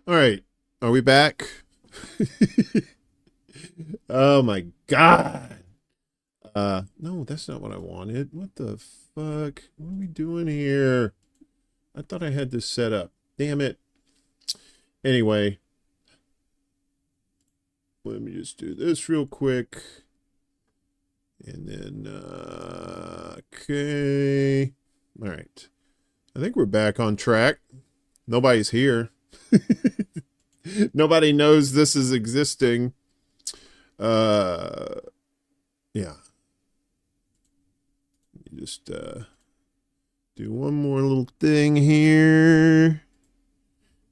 All right. Are we back? Oh my God. No, that's not what I wanted. What the fuck? What are we doing here? I thought I had this set up. Damn it. Anyway, let me just do this real quick. And then, okay. All right. I think we're back on track. Nobody's here. Nobody knows this is existing. Yeah. Just do one more little thing here.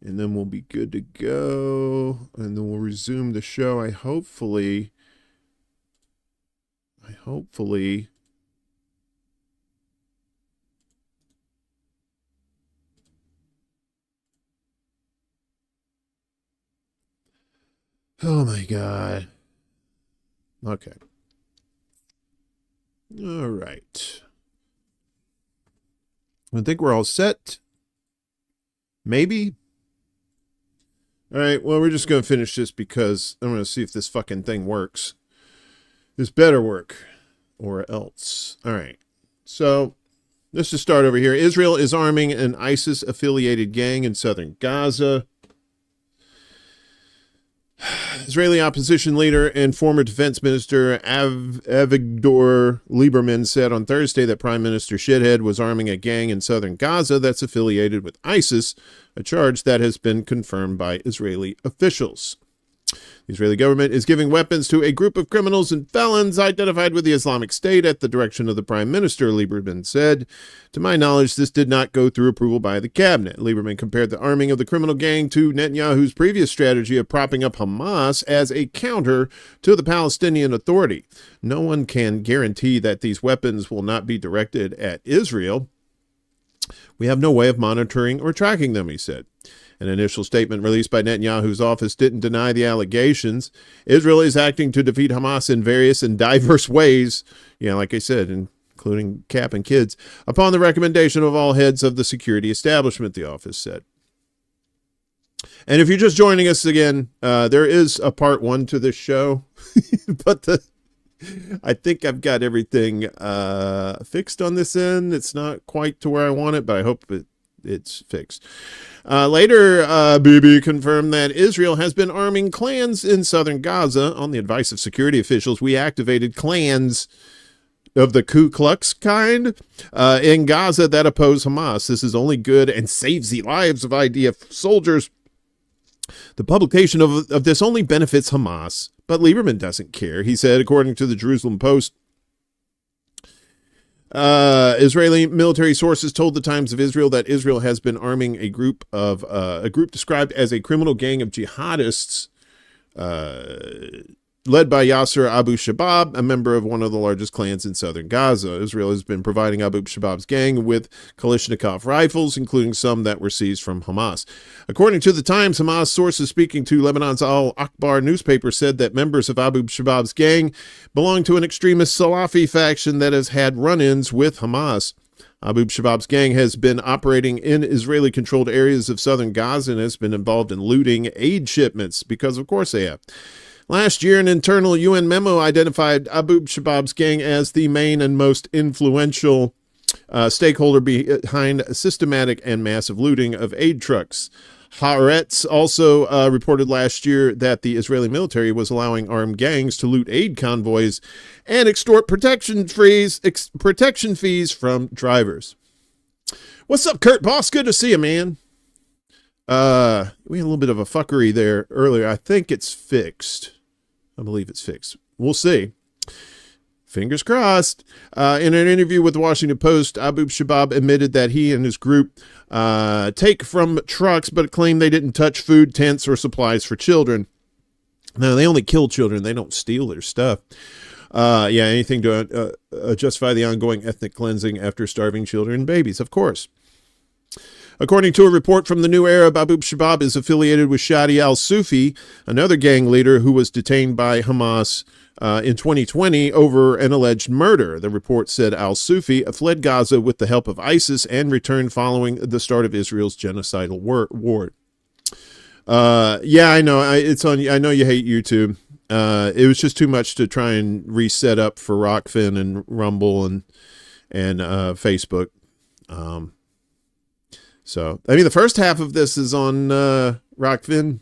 And then we'll be good to go. And then we'll resume the show. I hopefully. Oh my God. Okay. All right. I think we're all set. Maybe. All right. Well, we're just going to finish this because I'm going to see if this fucking thing works. This better work or else. All right. So let's just start over here. Israel is arming an ISIS-affiliated gang in southern Gaza. Israeli opposition leader and former defense minister Avigdor Lieberman said on Thursday that Prime Minister Shithead was arming a gang in southern Gaza that's affiliated with ISIS, a charge that has been confirmed by Israeli officials. The Israeli government is giving weapons to a group of criminals and felons identified with the Islamic State at the direction of the Prime Minister, Lieberman said. To my knowledge, this did not go through approval by the cabinet. Lieberman compared the arming of the criminal gang to Netanyahu's previous strategy of propping up Hamas as a counter to the Palestinian Authority. No one can guarantee that these weapons will not be directed at Israel. We have no way of monitoring or tracking them, he said. An initial statement released by Netanyahu's office didn't deny the allegations. Israel is acting to defeat Hamas in various and diverse ways, like I said, including capping kids, upon the recommendation of all heads of the security establishment, the office said. And if you're just joining us again, there is a part 1 to this show, but I think I've got everything fixed on this end. It's not quite to where I want it, but I hope it's fixed. Later, Bibi confirmed that Israel has been arming clans in southern Gaza. On the advice of security officials, we activated clans of the Ku Klux kind in Gaza that oppose Hamas. This is only good and saves the lives of IDF soldiers. The publication of this only benefits Hamas, but Lieberman doesn't care. He said, according to the Jerusalem Post, Israeli military sources told the Times of Israel that Israel has been arming a group described as a criminal gang of jihadists, led by Yasser Abu Shabab, a member of one of the largest clans in southern Gaza. Israel has been providing Abu Shabab's gang with Kalashnikov rifles, including some that were seized from Hamas. According to the Times, Hamas sources speaking to Lebanon's Al Akhbar newspaper said that members of Abu Shabab's gang belong to an extremist Salafi faction that has had run-ins with Hamas. Abu Shabab's gang has been operating in Israeli-controlled areas of southern Gaza and has been involved in looting aid shipments, because of course they have. Last year, an internal UN memo identified Abu Shabab's gang as the main and most influential stakeholder behind systematic and massive looting of aid trucks. Haaretz also reported last year that the Israeli military was allowing armed gangs to loot aid convoys and extort protection fees from drivers. What's up, Kurt Boss? Good to see you, man. We had a little bit of a fuckery there earlier. I think it's fixed. I believe it's fixed. We'll see. Fingers crossed. In an interview with the Washington Post, Abu Shabab admitted that he and his group take from trucks, but claimed they didn't touch food, tents, or supplies for children. No, they only kill children. They don't steal their stuff. Anything to justify the ongoing ethnic cleansing after starving children and babies, of course. According to a report from the New Arab, Abu Shabab is affiliated with Shadi al-Sufi, another gang leader who was detained by Hamas in 2020 over an alleged murder. The report said al-Sufi fled Gaza with the help of ISIS and returned following the start of Israel's genocidal war. Yeah, I know. I know you hate YouTube. It was just too much to try and reset up for Rockfin and Rumble and Facebook. So, I mean, the first half of this is on Rockfin.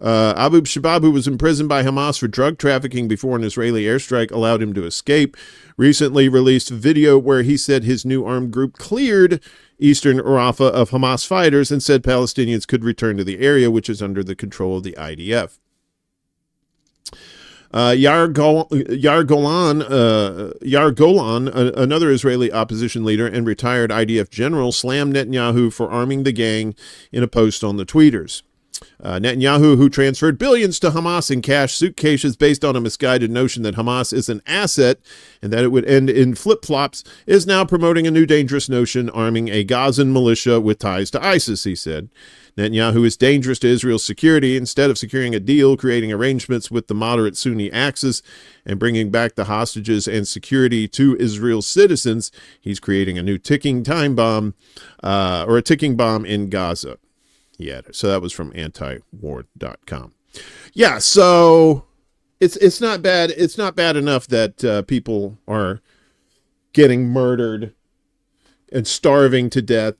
Abu Shabab, who was imprisoned by Hamas for drug trafficking before an Israeli airstrike allowed him to escape, recently released video where he said his new armed group cleared eastern Rafah of Hamas fighters and said Palestinians could return to the area, which is under the control of the IDF. Yair Golan, another Israeli opposition leader and retired IDF general, slammed Netanyahu for arming the gang in a post on the tweeters. Netanyahu, who transferred billions to Hamas in cash suitcases based on a misguided notion that Hamas is an asset and that it would end in flip-flops, is now promoting a new dangerous notion, arming a Gazan militia with ties to ISIS, he said. Netanyahu is dangerous to Israel's security. Instead of securing a deal, creating arrangements with the moderate Sunni axis, and bringing back the hostages and security to Israel's citizens, he's creating a new ticking time bomb, or a ticking bomb in Gaza. Yeah, so that was from antiwar.com. Yeah, so it's not bad. It's not bad enough that people are getting murdered and starving to death.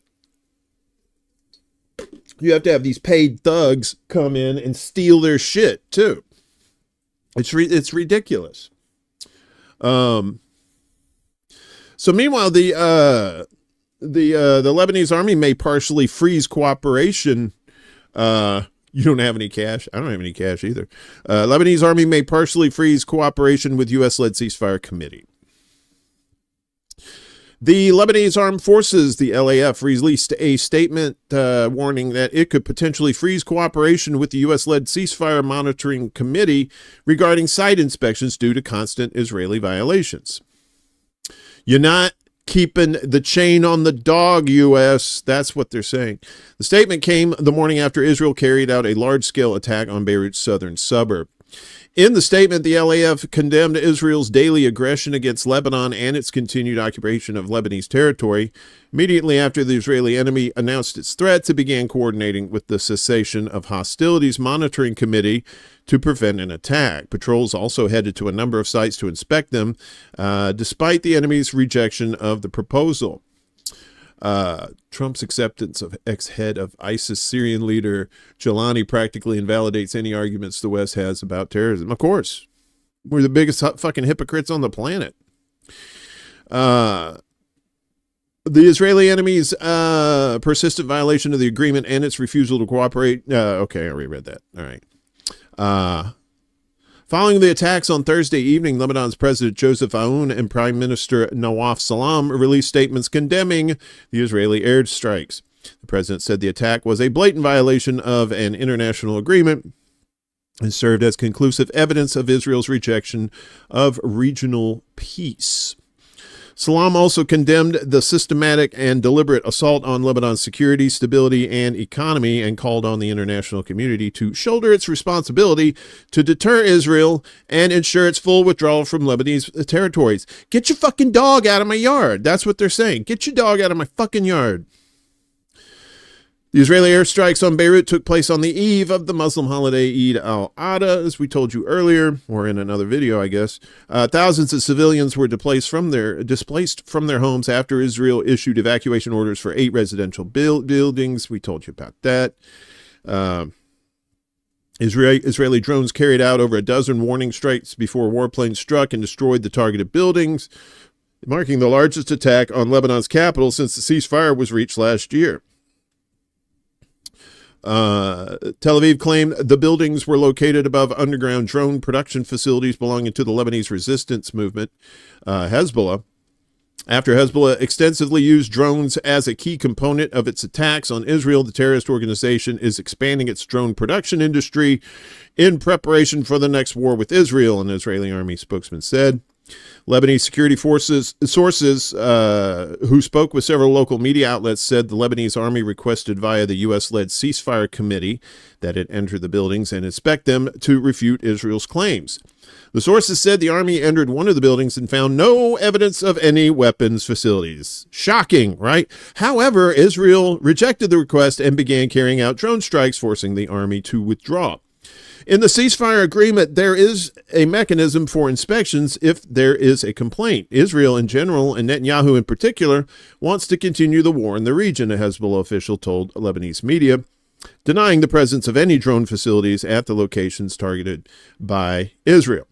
You have to have these paid thugs come in and steal their shit too. It's ridiculous. So meanwhile, the Lebanese army may partially freeze cooperation. You don't have any cash. I don't have any cash either. Lebanese army may partially freeze cooperation with U.S.-led ceasefire committee. The Lebanese Armed Forces, the LAF, released a statement warning that it could potentially freeze cooperation with the U.S.-led ceasefire monitoring committee regarding site inspections due to constant Israeli violations. You're not keeping the chain on the dog, U.S. That's what they're saying. The statement came the morning after Israel carried out a large-scale attack on Beirut's southern suburb. In the statement, the LAF condemned Israel's daily aggression against Lebanon and its continued occupation of Lebanese territory. Immediately after the Israeli enemy announced its threats, it began coordinating with the Cessation of Hostilities Monitoring Committee to prevent an attack. Patrols also headed to a number of sites to inspect them, despite the enemy's rejection of the proposal. Trump's acceptance of ex-head of ISIS Syrian leader Jelani practically invalidates any arguments the West has about terrorism. Of course. We're the biggest fucking hypocrites on the planet. The Israeli enemy's persistent violation of the agreement and its refusal to cooperate. Okay, I already read that. All right. Following the attacks on Thursday evening, Lebanon's President Joseph Aoun and Prime Minister Nawaf Salam released statements condemning the Israeli airstrikes. The president said the attack was a blatant violation of an international agreement and served as conclusive evidence of Israel's rejection of regional peace. Salam also condemned the systematic and deliberate assault on Lebanon's security, stability, and economy and called on the international community to shoulder its responsibility to deter Israel and ensure its full withdrawal from Lebanese territories. Get your fucking dog out of my yard. That's what they're saying. Get your dog out of my fucking yard. The Israeli airstrikes on Beirut took place on the eve of the Muslim holiday Eid al-Adha, as we told you earlier, or in another video, I guess. Thousands of civilians were displaced from their homes after Israel issued evacuation orders for 8 residential buildings. We told you about that. Israeli drones carried out over a dozen warning strikes before warplanes struck and destroyed the targeted buildings, marking the largest attack on Lebanon's capital since the ceasefire was reached last year. Tel Aviv claimed the buildings were located above underground drone production facilities belonging to the Lebanese resistance movement, Hezbollah. After Hezbollah extensively used drones as a key component of its attacks on Israel, the terrorist organization is expanding its drone production industry in preparation for the next war with Israel, an Israeli army spokesman said. Lebanese security forces sources who spoke with several local media outlets said the Lebanese army requested via the U.S.-led ceasefire committee that it enter the buildings and inspect them to refute Israel's claims. The sources said the army entered one of the buildings and found no evidence of any weapons facilities. Shocking, right? However, Israel rejected the request and began carrying out drone strikes, forcing the army to withdraw. In the ceasefire agreement, there is a mechanism for inspections if there is a complaint. Israel in general, and Netanyahu in particular, wants to continue the war in the region, a Hezbollah official told Lebanese media, denying the presence of any drone facilities at the locations targeted by Israel.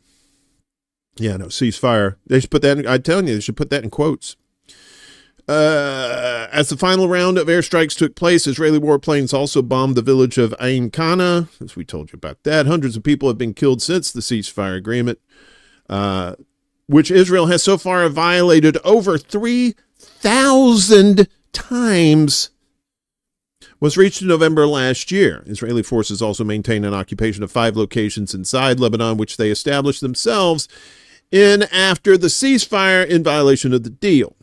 Yeah, no, ceasefire. They should put that in, I'm telling you, they should put that in quotes. As the final round of airstrikes took place, Israeli warplanes also bombed the village of Ain Kana, as we told you about that. Hundreds of people have been killed since the ceasefire agreement, which Israel has so far violated over 3,000 times, was reached in November last year. Israeli forces also maintain an occupation of 5 locations inside Lebanon, which they established themselves in after the ceasefire in violation of the deal.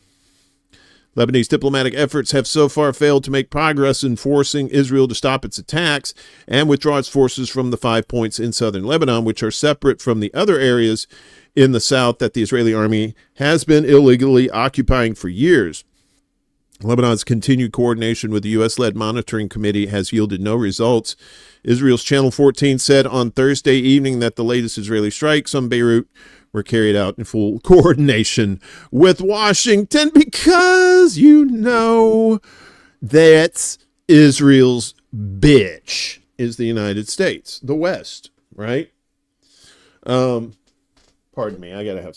Lebanese diplomatic efforts have so far failed to make progress in forcing Israel to stop its attacks and withdraw its forces from the 5 points in southern Lebanon, which are separate from the other areas in the south that the Israeli army has been illegally occupying for years. Lebanon's continued coordination with the U.S.-led monitoring committee has yielded no results. Israel's Channel 14 said on Thursday evening that the latest Israeli strikes on Beirut were carried out in full coordination with Washington because, you know, that's Israel's bitch is the United States, the West, right? Pardon me, I gotta have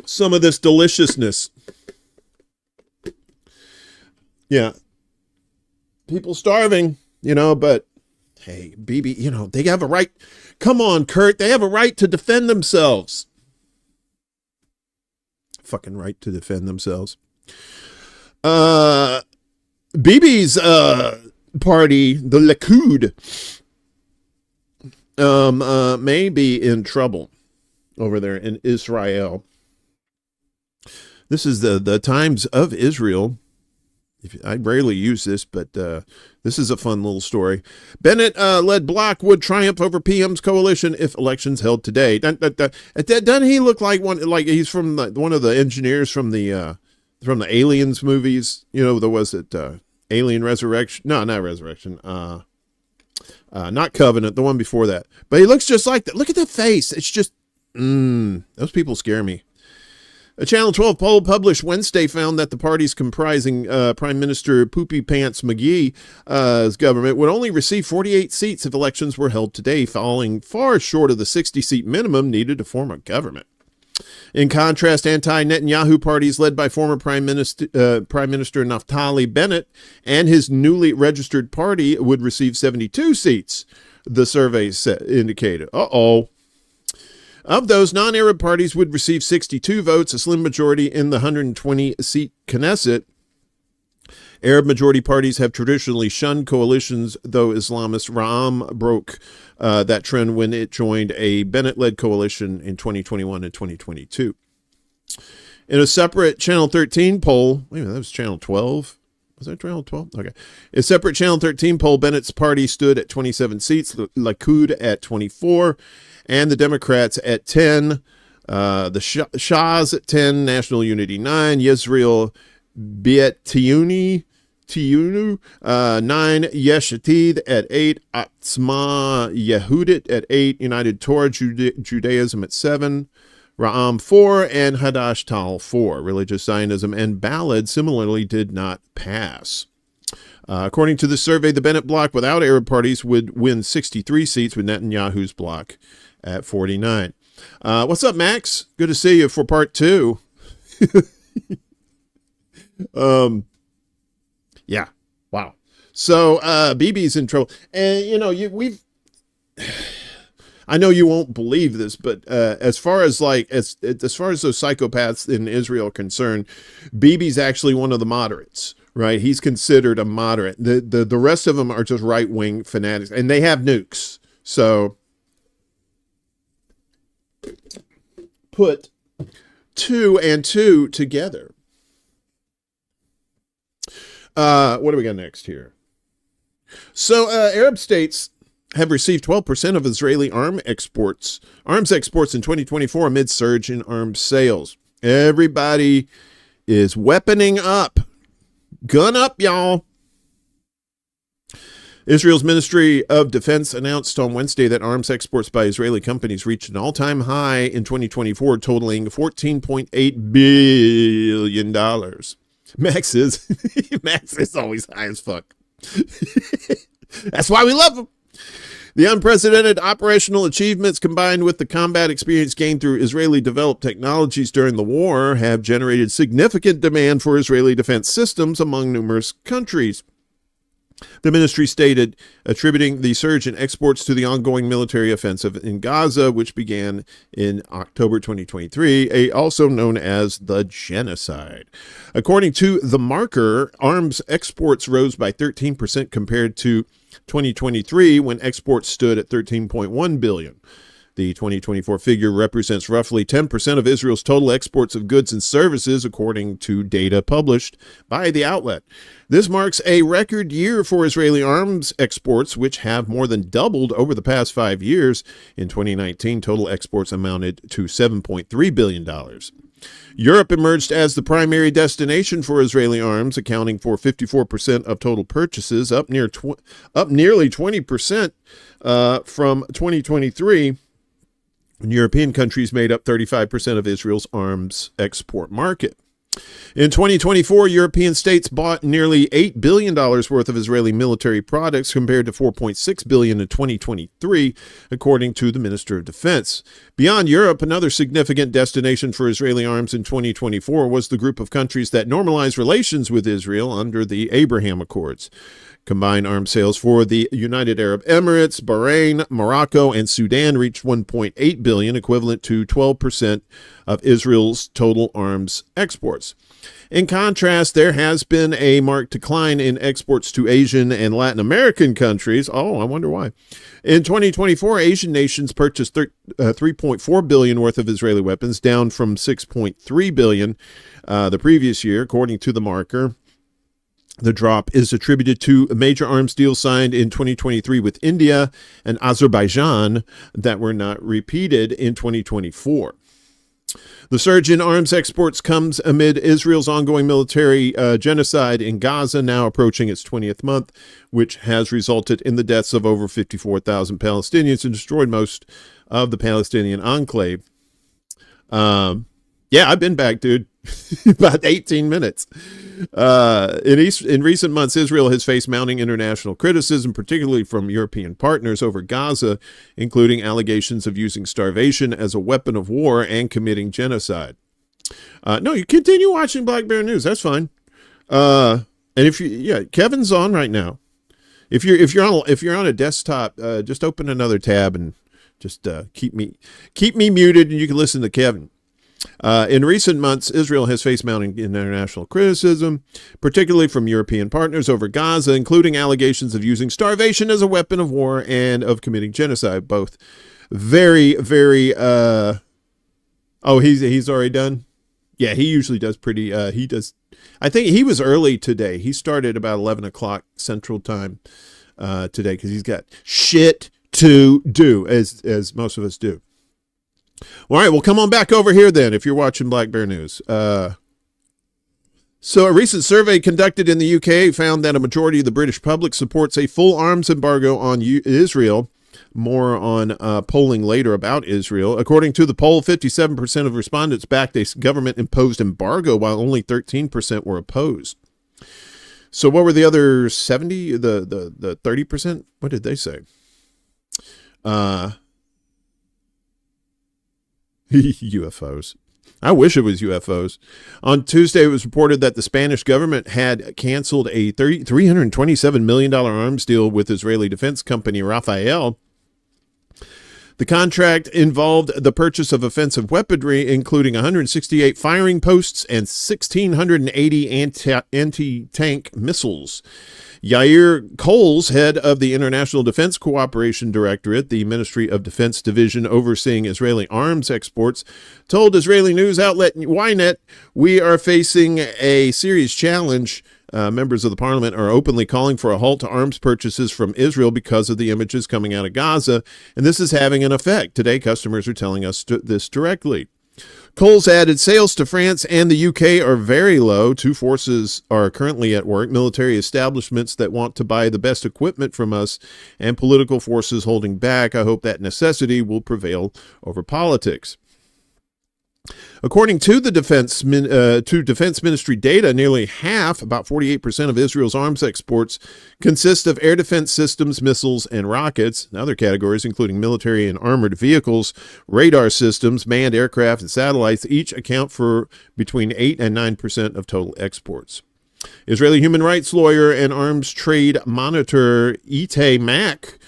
some of this deliciousness. Yeah, people starving, you know, but hey, Bibi, you know, they have a right. Come on, Kurt. They have a right to defend themselves. Fucking right to defend themselves. Bibi's party, the Likud, may be in trouble over there in Israel. This is the Times of Israel. I rarely use this, but this is a fun little story. Bennett-led bloc would triumph over PM's coalition if elections held today. Doesn't he look like one? Like he's from one of the engineers from the Aliens movies? You know, there was it Alien Resurrection? No, not Resurrection. Not Covenant. The one before that. But he looks just like that. Look at that face. It's just those people scare me. A Channel 12 poll published Wednesday found that the parties comprising Prime Minister Poopy Pants McGee's government would only receive 48 seats if elections were held today, falling far short of the 60-seat minimum needed to form a government. In contrast, anti-Netanyahu parties led by former Prime Minister Naftali Bennett and his newly registered party would receive 72 seats, the survey indicated. Of those, non-Arab parties would receive 62 votes, a slim majority in the 120-seat Knesset. Arab-majority parties have traditionally shunned coalitions, though Islamist Ra'am broke that trend when it joined a Bennett-led coalition in 2021 and 2022. In a separate Channel 13 poll, wait a minute, that was Channel 12? Was that Channel 12? Okay. A separate Channel 13 poll, Bennett's party stood at 27 seats, Likud at 24, and the Democrats at 10, the Shahs at 10, National Unity 9, Yisrael Be'etiunu 9, Yesh Atid at 8, Atzma Yehudit at 8, United Torah Judaism at 7, Ra'am 4, and Hadash Tal 4. Religious Zionism and Balad similarly did not pass. According to the survey, the Bennett bloc without Arab parties would win 63 seats with Netanyahu's bloc at 49. What's up, Max? Good to see you for part 2. Yeah. Wow. So, BB's in trouble. And, you know, I know you won't believe this, but as far as those psychopaths in Israel are concerned, BB's actually one of the moderates, right? He's considered a moderate. The rest of them are just right-wing fanatics, and they have nukes. So put two and two together. What do we got next here? So Arab states have received 12% of Israeli arms exports in 2024 amid surge in arms sales. Everybody is weaponing up. Gun up, y'all. Israel's Ministry of Defense announced on Wednesday that arms exports by Israeli companies reached an all-time high in 2024, totaling $14.8 billion. Max is always high as fuck. That's why we love him. The unprecedented operational achievements combined with the combat experience gained through Israeli-developed technologies during the war have generated significant demand for Israeli defense systems among numerous countries. The ministry stated, attributing the surge in exports to the ongoing military offensive in Gaza, which began in October 2023, also known as the genocide. According to The Marker, arms exports rose by 13% compared to 2023, when exports stood at $13.1 billion. The 2024 figure represents roughly 10% of Israel's total exports of goods and services, according to data published by the outlet. This marks a record year for Israeli arms exports, which have more than doubled over the past 5 years. In 2019, total exports amounted to $7.3 billion. Europe emerged as the primary destination for Israeli arms, accounting for 54% of total purchases, up nearly 20% from 2023. European countries made up 35% of Israel's arms export market. In 2024, European states bought nearly $8 billion worth of Israeli military products compared to $4.6 billion in 2023, according to the Minister of Defense. Beyond Europe, another significant destination for Israeli arms in 2024 was the group of countries that normalized relations with Israel under the Abraham Accords. Combined arms sales for the United Arab Emirates, Bahrain, Morocco, and Sudan reached $1.8 billion, equivalent to 12% of Israel's total arms exports. In contrast, there has been a marked decline in exports to Asian and Latin American countries. Oh, I wonder why. In 2024, Asian nations purchased $3.4 billion worth of Israeli weapons, down from $6.3 billion the previous year, according to The Marker. The drop is attributed to major arms deals signed in 2023 with India and Azerbaijan that were not repeated in 2024. The surge in arms exports comes amid Israel's ongoing military genocide in Gaza, now approaching its 20th month, which has resulted in the deaths of over 54,000 Palestinians and destroyed most of the Palestinian enclave. Yeah, I've been back, dude. About 18 minutes. In recent months, Israel has faced mounting international criticism, particularly from European partners over Gaza, including allegations of using starvation as a weapon of war and committing genocide. No, you continue watching Black Bear News. That's fine. And Kevin's on right now. If you're on a desktop, just open another tab and just keep me muted, and you can listen to Kevin. In recent months, Israel has faced mounting international criticism, particularly from European partners over Gaza, including allegations of using starvation as a weapon of war and of committing genocide. Both very, very. Oh, he's already done. Yeah, he usually does pretty. He does. I think he was early today. He started about 11 o'clock Central Time today because he's got shit to do, as most of us do. All right, well, come on back over here then if you're watching Black Bear News. So a recent survey conducted in the UK found that a majority of the British public supports a full arms embargo on Israel. More on polling later about Israel. According to the poll, 57% of respondents backed a government-imposed embargo, while only 13% were opposed. So what were the other 70, the 30%? What did they say? UFOs. I wish it was UFOs. On Tuesday, it was reported that the Spanish government had canceled a $327 million arms deal with Israeli defense company Rafael. The contract involved the purchase of offensive weaponry, including 168 firing posts and 1,680 anti-tank missiles. Yair Coles, head of the International Defense Cooperation Directorate, the Ministry of Defense division overseeing Israeli arms exports, told Israeli news outlet Ynet, "We are facing a serious challenge. Members of the parliament are openly calling for a halt to arms purchases from Israel because of the images coming out of Gaza, and this is having an effect. Today, customers are telling us this directly." Coles added, "Sales to France and the UK are very low. Two forces are currently at work, military establishments that want to buy the best equipment from us, and political forces holding back. I hope that necessity will prevail over politics." According to the Defense Ministry data, nearly half, about 48% of Israel's arms exports consist of air defense systems, missiles, and rockets. Other categories, including military and armored vehicles, radar systems, manned aircraft, and satellites, each account for between 8 and 9% of total exports. Israeli human rights lawyer and arms trade monitor Itay Mack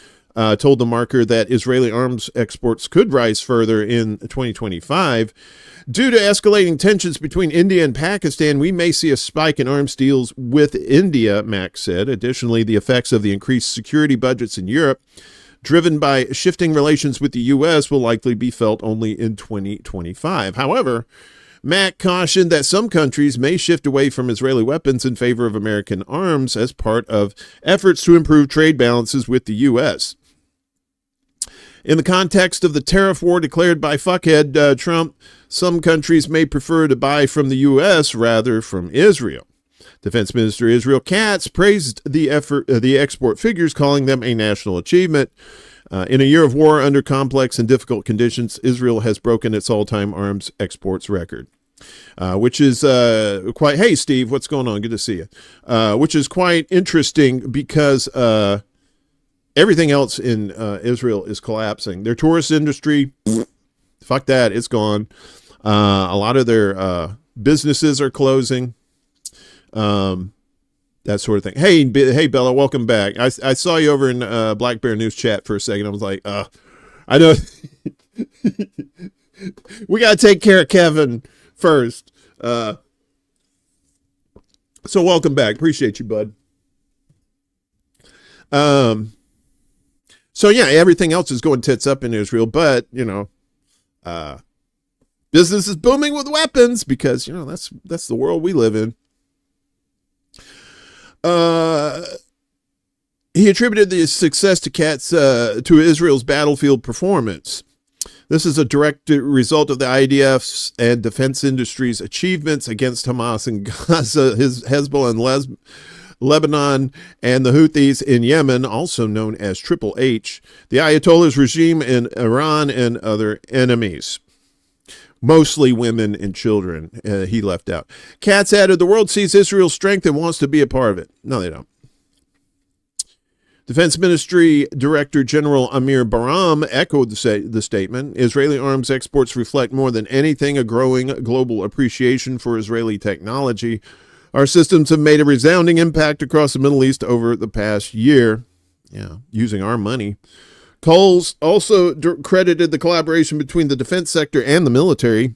told the marker that Israeli arms exports could rise further in 2025. Due to escalating tensions between India and Pakistan, we may see a spike in arms deals with India, Mack said. Additionally, the effects of the increased security budgets in Europe, driven by shifting relations with the U.S., will likely be felt only in 2025. However, Mack cautioned that some countries may shift away from Israeli weapons in favor of American arms as part of efforts to improve trade balances with the U.S. In the context of the tariff war declared by fuckhead Trump, some countries may prefer to buy from the U.S. rather from Israel. Defense Minister Israel Katz praised the export figures, calling them a national achievement. In a year of war under complex and difficult conditions, Israel has broken its all-time arms exports record, which is quite... Hey, Steve, what's going on? Good to see you. Which is quite interesting because everything else in Israel is collapsing. Their tourist industry, fuck that, it's gone. A lot of their businesses are closing. That sort of thing. Hey, Bella, welcome back. I saw you over in Black Bear News chat for a second. I was like, I know we got to take care of Kevin first. So welcome back. Appreciate you, bud. So yeah, everything else is going tits up in Israel, but you know, business is booming with weapons because, you know, that's the world we live in. He attributed the success to Katz to Israel's battlefield performance. This is a direct result of the IDF's and defense industry's achievements against Hamas in Gaza, Hezbollah in Lebanon, and the Houthis in Yemen, also known as Triple H, the Ayatollah's regime in Iran, and other enemies. Mostly women and children, he left out. Katz added, "The world sees Israel's strength and wants to be a part of it." No, they don't. Defense Ministry Director General Amir Baram echoed the statement. "Israeli arms exports reflect more than anything a growing global appreciation for Israeli technology. Our systems have made a resounding impact across the Middle East over the past year." Yeah, using our money. Coles also credited the collaboration between the defense sector and the military.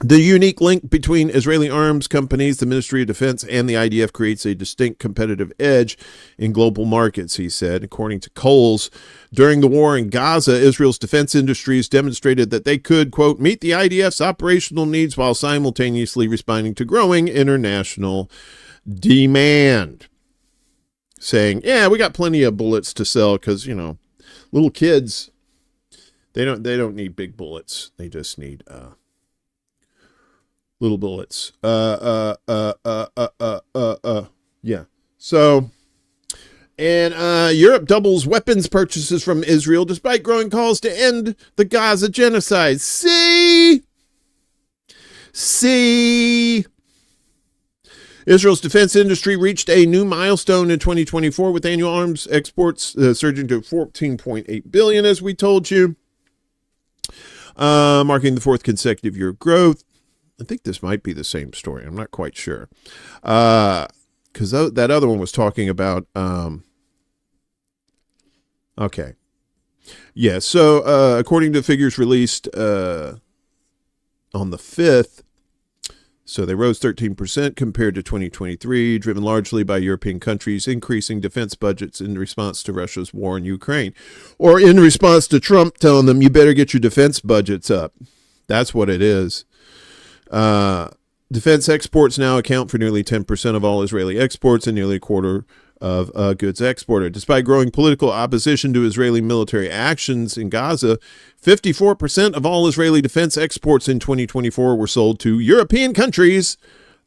The unique link between Israeli arms companies, the Ministry of Defense, and the IDF creates a distinct competitive edge in global markets, he said. According to Coles, during the war in Gaza, Israel's defense industries demonstrated that they could, quote, meet the IDF's operational needs while simultaneously responding to growing international demand. Saying, yeah, we got plenty of bullets to sell because, you know, little kids, they don't need big bullets. They just need little bullets. Yeah. So, and Europe doubles weapons purchases from Israel despite growing calls to end the Gaza genocide. See? Israel's defense industry reached a new milestone in 2024 with annual arms exports surging to $14.8 billion, as we told you, marking the fourth consecutive year of growth. I think this might be the same story. I'm not quite sure. Because that other one was talking about... okay. Yeah, so according to figures released on the 5th, so they rose 13% compared to 2023, driven largely by European countries increasing defense budgets in response to Russia's war in Ukraine, or in response to Trump telling them, you better get your defense budgets up. That's what it is. Defense exports now account for nearly 10% of all Israeli exports and nearly a quarter of goods exported. Despite growing political opposition to Israeli military actions in Gaza, 54% of all Israeli defense exports in 2024 were sold to European countries,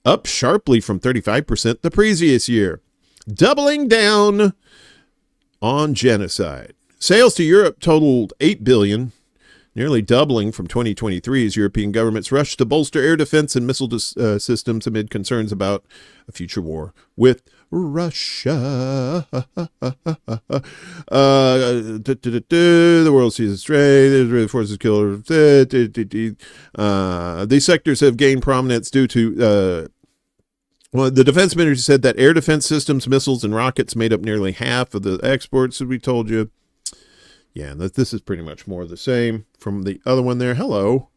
up sharply from 35% the previous year, doubling down on genocide. Sales to Europe totaled $8 billion, nearly doubling from 2023 as European governments rushed to bolster air defense and missile systems amid concerns about a future war with Russia. The world sees it straight. The Israeli forces kill. These sectors have gained prominence due to well, the defense ministry said that air defense systems, missiles, and rockets made up nearly half of the exports, as we told you. Yeah, this is pretty much more of the same from the other one there. Hello.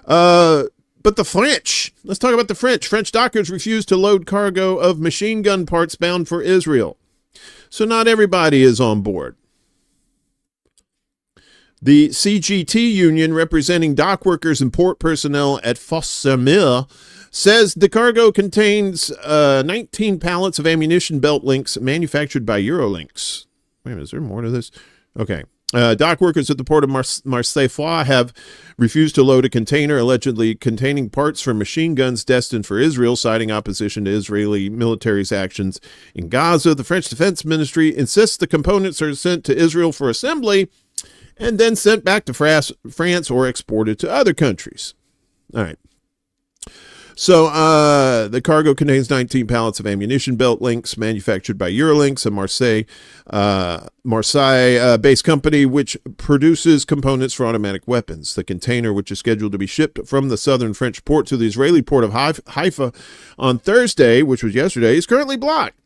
But the French, let's talk about the French. French dockers refused to load cargo of machine gun parts bound for Israel. So not everybody is on board. The CGT union representing dock workers and port personnel at Fos-sur-Mer says the cargo contains 19 pallets of ammunition belt links manufactured by Eurolinks. Wait a minute, is there more to this? Okay. Dock workers at the port of Marseille have refused to load a container allegedly containing parts for machine guns destined for Israel, citing opposition to Israeli military's actions in Gaza. The French Defense Ministry insists the components are sent to Israel for assembly and then sent back to France or exported to other countries. All right. So the cargo contains 19 pallets of ammunition belt links manufactured by Eurolinks, a Marseille-based company which produces components for automatic weapons. The container, which is scheduled to be shipped from the southern French port to the Israeli port of Haifa on Thursday, which was yesterday, is currently blocked.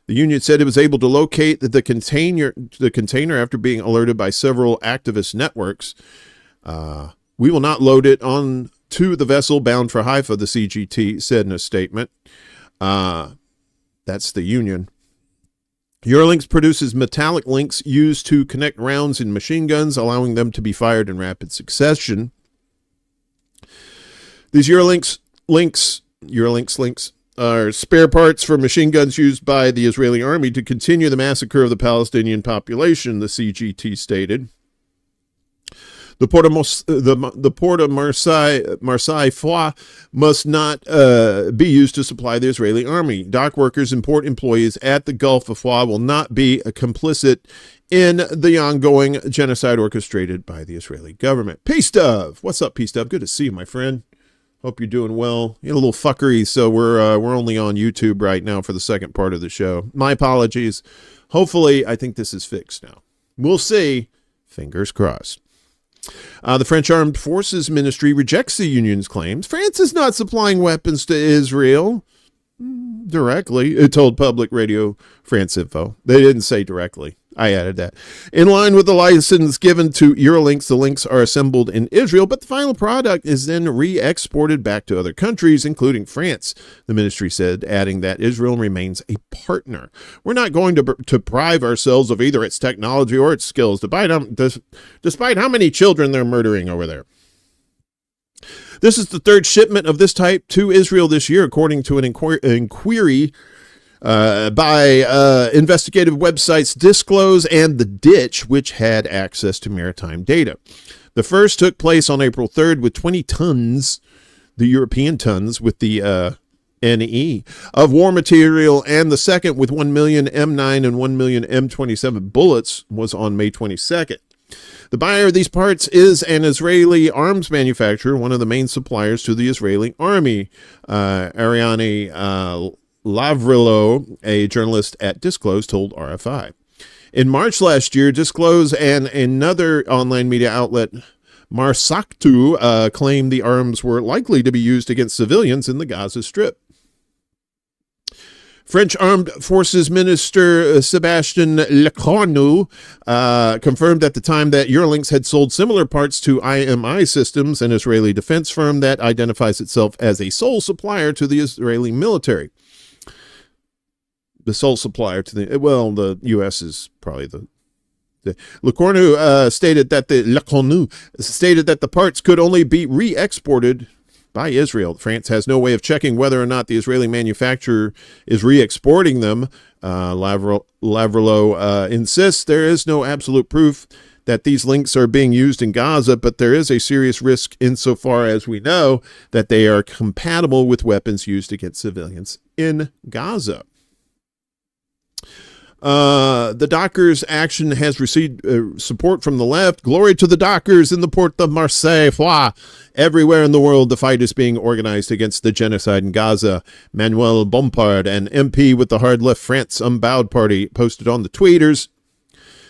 The union said it was able to locate the container after being alerted by several activist networks. We will not load it on to the vessel bound for Haifa, the CGT said in a statement. That's the union. Eurolinks produces metallic links used to connect rounds in machine guns, allowing them to be fired in rapid succession. These Eurolinks links are spare parts for machine guns used by the Israeli army to continue the massacre of the Palestinian population, the CGT stated. The port of Marseille Foix must not be used to supply the Israeli army. Dock workers and port employees at the Gulf of Foix will not be complicit in the ongoing genocide orchestrated by the Israeli government. Peace Dove, what's up, Peace Dove? Good to see you, my friend. Hope you're doing well. You're a little fuckery, so we're only on YouTube right now for the second part of the show. My apologies. Hopefully, I think this is fixed now. We'll see. Fingers crossed. The French Armed Forces Ministry rejects the union's claims. France is not supplying weapons to Israel directly, it told public radio France Info. They didn't say directly. I added that. In line with the license given to Eurolinks, the links are assembled in Israel, but the final product is then re-exported back to other countries, including France, the ministry said, adding that Israel remains a partner. We're not going to deprive ourselves of either its technology or its skills, despite how many children they're murdering over there. This is the third shipment of this type to Israel this year, according to an inquiry by investigative websites Disclose and The Ditch, which had access to maritime data. The first took place on April 3rd with 20 tons, the European tons, with the NE of war material, and the second with 1 million M9 and 1 million M27 bullets was on May 22nd. The buyer of these parts is an Israeli arms manufacturer, one of the main suppliers to the Israeli army. Ariane Lavrilo, a journalist at Disclose, told RFI. In March last year, Disclose and another online media outlet, Marsaktu, claimed the arms were likely to be used against civilians in the Gaza Strip. French Armed Forces Minister Sebastien Lecornu confirmed at the time that Eurolynx had sold similar parts to IMI Systems, an Israeli defense firm that identifies itself as a sole supplier to the Israeli military. The sole supplier to the U.S. is probably the Lecornu stated that the parts could only be re-exported by Israel. France has no way of checking whether or not the Israeli manufacturer is re-exporting them. Lavrilo insists there is no absolute proof that these links are being used in Gaza, but there is a serious risk insofar as we know that they are compatible with weapons used against civilians in Gaza. The Dockers action has received support from the left. Glory to the Dockers in the port of Marseille. Everywhere in the world, the fight is being organized against the genocide in Gaza. Manuel Bompard, an MP with the hard left France Unbowed Party, posted on the tweeters.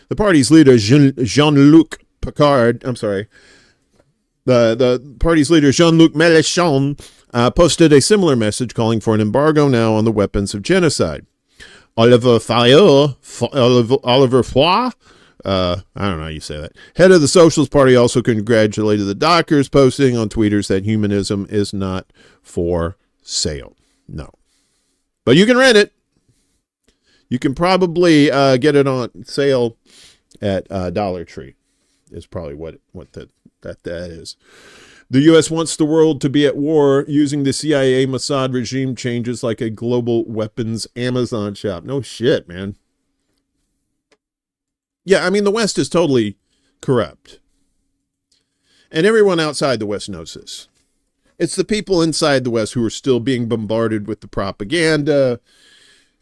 The party's leader, Jean-Luc Picard, the party's leader, Jean-Luc Mélenchon, posted a similar message calling for an embargo now on the weapons of genocide. Oliver Foy, I don't know how you say that, head of the Socialist Party, also congratulated the Dockers, posting on tweeters that humanism is not for sale. No. But you can rent it. You can probably get it on sale at Dollar Tree, is probably what that is. The U.S. wants the world to be at war using the CIA Mossad regime changes like a global weapons Amazon shop. No shit, man. Yeah, I mean, the West is totally corrupt. And everyone outside the West knows this. It's the people inside the West who are still being bombarded with the propaganda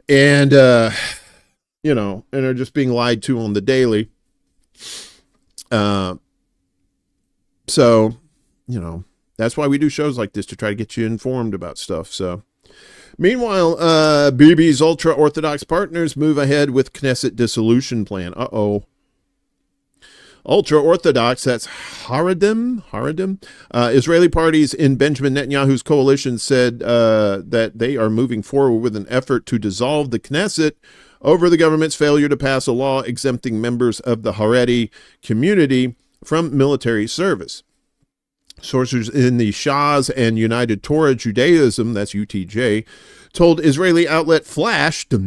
and, and are just being lied to on the daily. That's why we do shows like this, to try to get you informed about stuff. So, meanwhile, Bibi's ultra-Orthodox partners move ahead with Knesset dissolution plan. Ultra-Orthodox, that's Haredim. Israeli parties in Benjamin Netanyahu's coalition said that they are moving forward with an effort to dissolve the Knesset over the government's failure to pass a law exempting members of the Haredi community from military service. Sources in the Shas and United Torah Judaism, that's UTJ, told Israeli outlet Flash, Flash,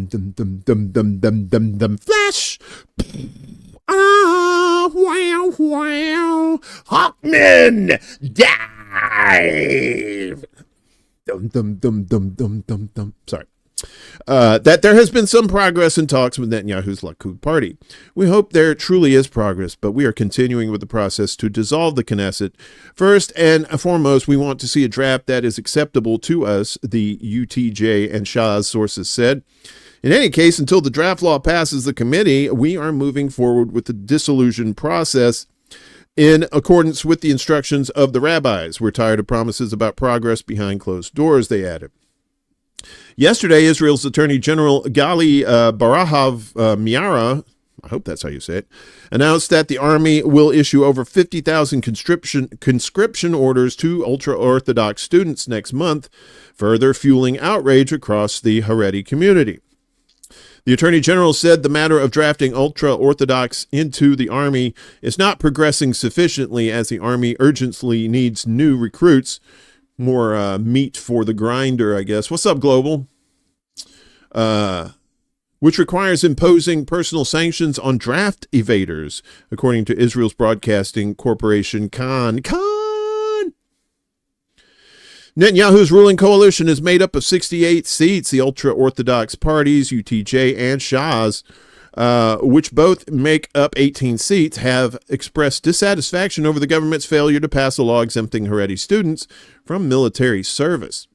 wow, Hawkman, dive, sorry. That there has been some progress in talks with Netanyahu's Likud party. We hope there truly is progress, but we are continuing with the process to dissolve the Knesset. First and foremost, we want to see a draft that is acceptable to us, the UTJ and Shah's sources said. In any case, until the draft law passes the committee, we are moving forward with the dissolution process in accordance with the instructions of the rabbis. We're tired of promises about progress behind closed doors, they added. Yesterday, Israel's Attorney General Gali Barahav Miara, I hope that's how you say it, announced that the army will issue over 50,000 conscription orders to ultra-Orthodox students next month, further fueling outrage across the Haredi community. The Attorney General said the matter of drafting ultra-Orthodox into the Army is not progressing sufficiently as the Army urgently needs new recruits. More meat for the grinder, I guess. What's up, Global? Which requires imposing personal sanctions on draft evaders, according to Israel's Broadcasting Corporation, Khan. Netanyahu's ruling coalition is made up of 68 seats. The ultra-Orthodox parties, UTJ and Shas, which both make up 18 seats, have expressed dissatisfaction over the government's failure to pass a law exempting Haredi students from military service.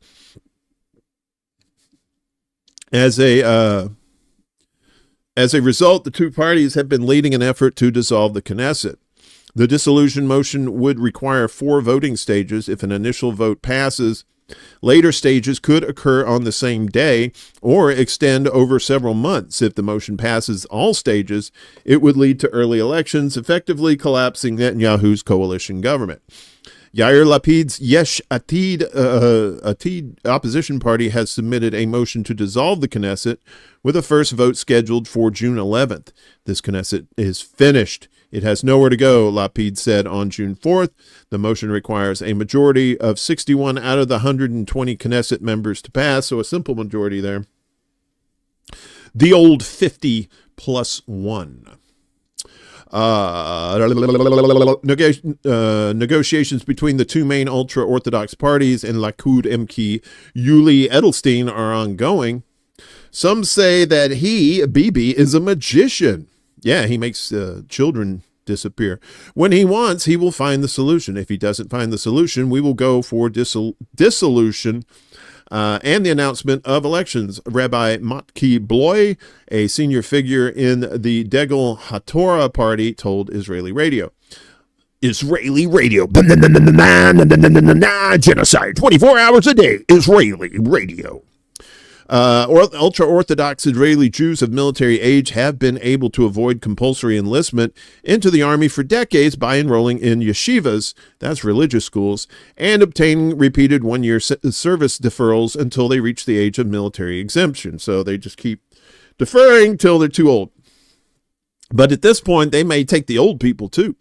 As a result, the two parties have been leading an effort to dissolve the Knesset. The dissolution motion would require 4 voting stages. If an initial vote passes, later stages could occur on the same day or extend over several months. If the motion passes all stages, it would lead to early elections, effectively collapsing Netanyahu's coalition government. Yair Lapid's Yesh Atid opposition party has submitted a motion to dissolve the Knesset with a first vote scheduled for June 11th. This Knesset is finished. It has nowhere to go, Lapid said on June 4th. The motion requires a majority of 61 out of the 120 Knesset members to pass, so a simple majority there. The old 50 plus 1. Negotiations between the two main ultra-Orthodox parties and Likud MK Yuli Edelstein are ongoing. Some say that Bibi, is a magician. Yeah, he makes children disappear. When he wants, he will find the solution. If he doesn't find the solution, we will go for dissolution and the announcement of elections. Rabbi Matki Bloy, a senior figure in the Degel HaTorah party, told Israeli radio. Israeli radio. Genocide. 24 hours a day. Israeli radio. Ultra-Orthodox Israeli Jews of military age have been able to avoid compulsory enlistment into the army for decades by enrolling in yeshivas, that's religious schools, and obtaining repeated one-year service deferrals until they reach the age of military exemption. So they just keep deferring till they're too old. But at this point, they may take the old people too.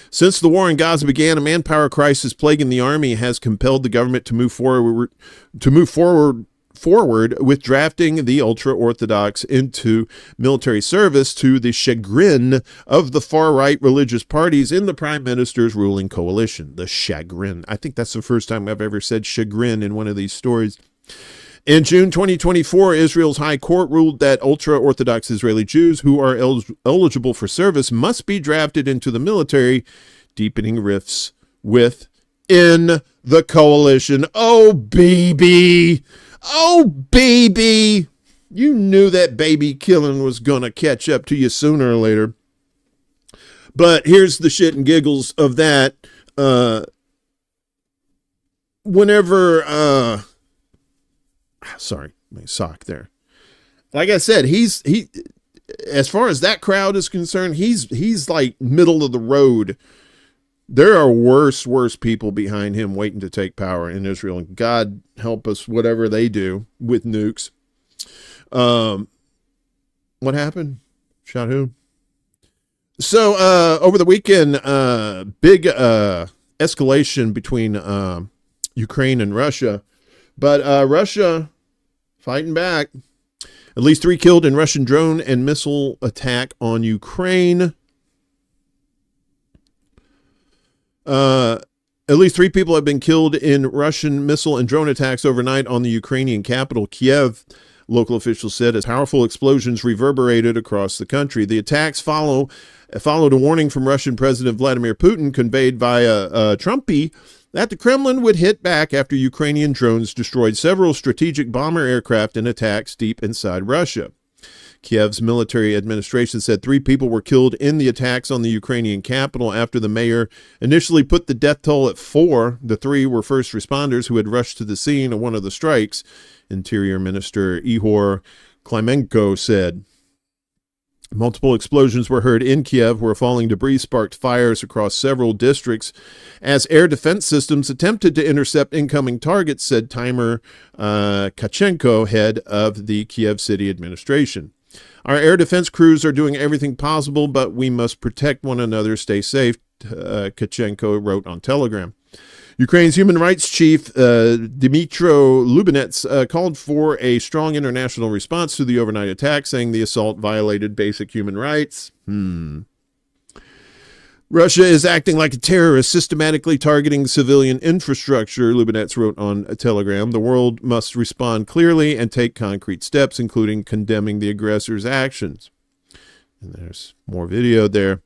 Since the war in Gaza began, a manpower crisis plaguing the army has compelled the government to move forward with drafting the ultra-Orthodox into military service, to the chagrin of the far-right religious parties in the prime minister's ruling coalition. The chagrin. I think that's the first time I've ever said chagrin in one of these stories. In June 2024, Israel's High Court ruled that ultra-Orthodox Israeli Jews who are eligible for service must be drafted into the military, deepening rifts within the coalition. Oh, baby! Oh, baby, you knew that baby killing was going to catch up to you sooner or later. But here's the shit and giggles of that. Sorry, my sock there. Like I said, he, as far as that crowd is concerned, he's like middle of the road. There are worse people behind him waiting to take power in Israel. And God help us, whatever they do with nukes. What happened? Shot who? So over the weekend, big escalation between Ukraine and Russia. But Russia fighting back. At least 3 killed in Russian drone and missile attack on Ukraine. At least 3 people have been killed in Russian missile and drone attacks overnight on the Ukrainian capital, Kiev, local officials said, as powerful explosions reverberated across the country. The attacks followed a warning from Russian President Vladimir Putin, conveyed via Trumpy, that the Kremlin would hit back after Ukrainian drones destroyed several strategic bomber aircraft in attacks deep inside Russia. Kiev's military administration said 3 people were killed in the attacks on the Ukrainian capital after the mayor initially put the death toll at 4. The 3 were first responders who had rushed to the scene of one of the strikes, Interior Minister Ihor Klimenko said. Multiple explosions were heard in Kiev, where falling debris sparked fires across several districts as air defense systems attempted to intercept incoming targets, said Timer Kachenko, head of the Kiev city administration. Our air defense crews are doing everything possible, but we must protect one another, stay safe, Kachenko wrote on Telegram. Ukraine's human rights chief, Dmytro Lubinets, called for a strong international response to the overnight attack, saying the assault violated basic human rights. Russia is acting like a terrorist, systematically targeting civilian infrastructure, Lubinets wrote on Telegram. The world must respond clearly and take concrete steps, including condemning the aggressor's actions. And there's more video there.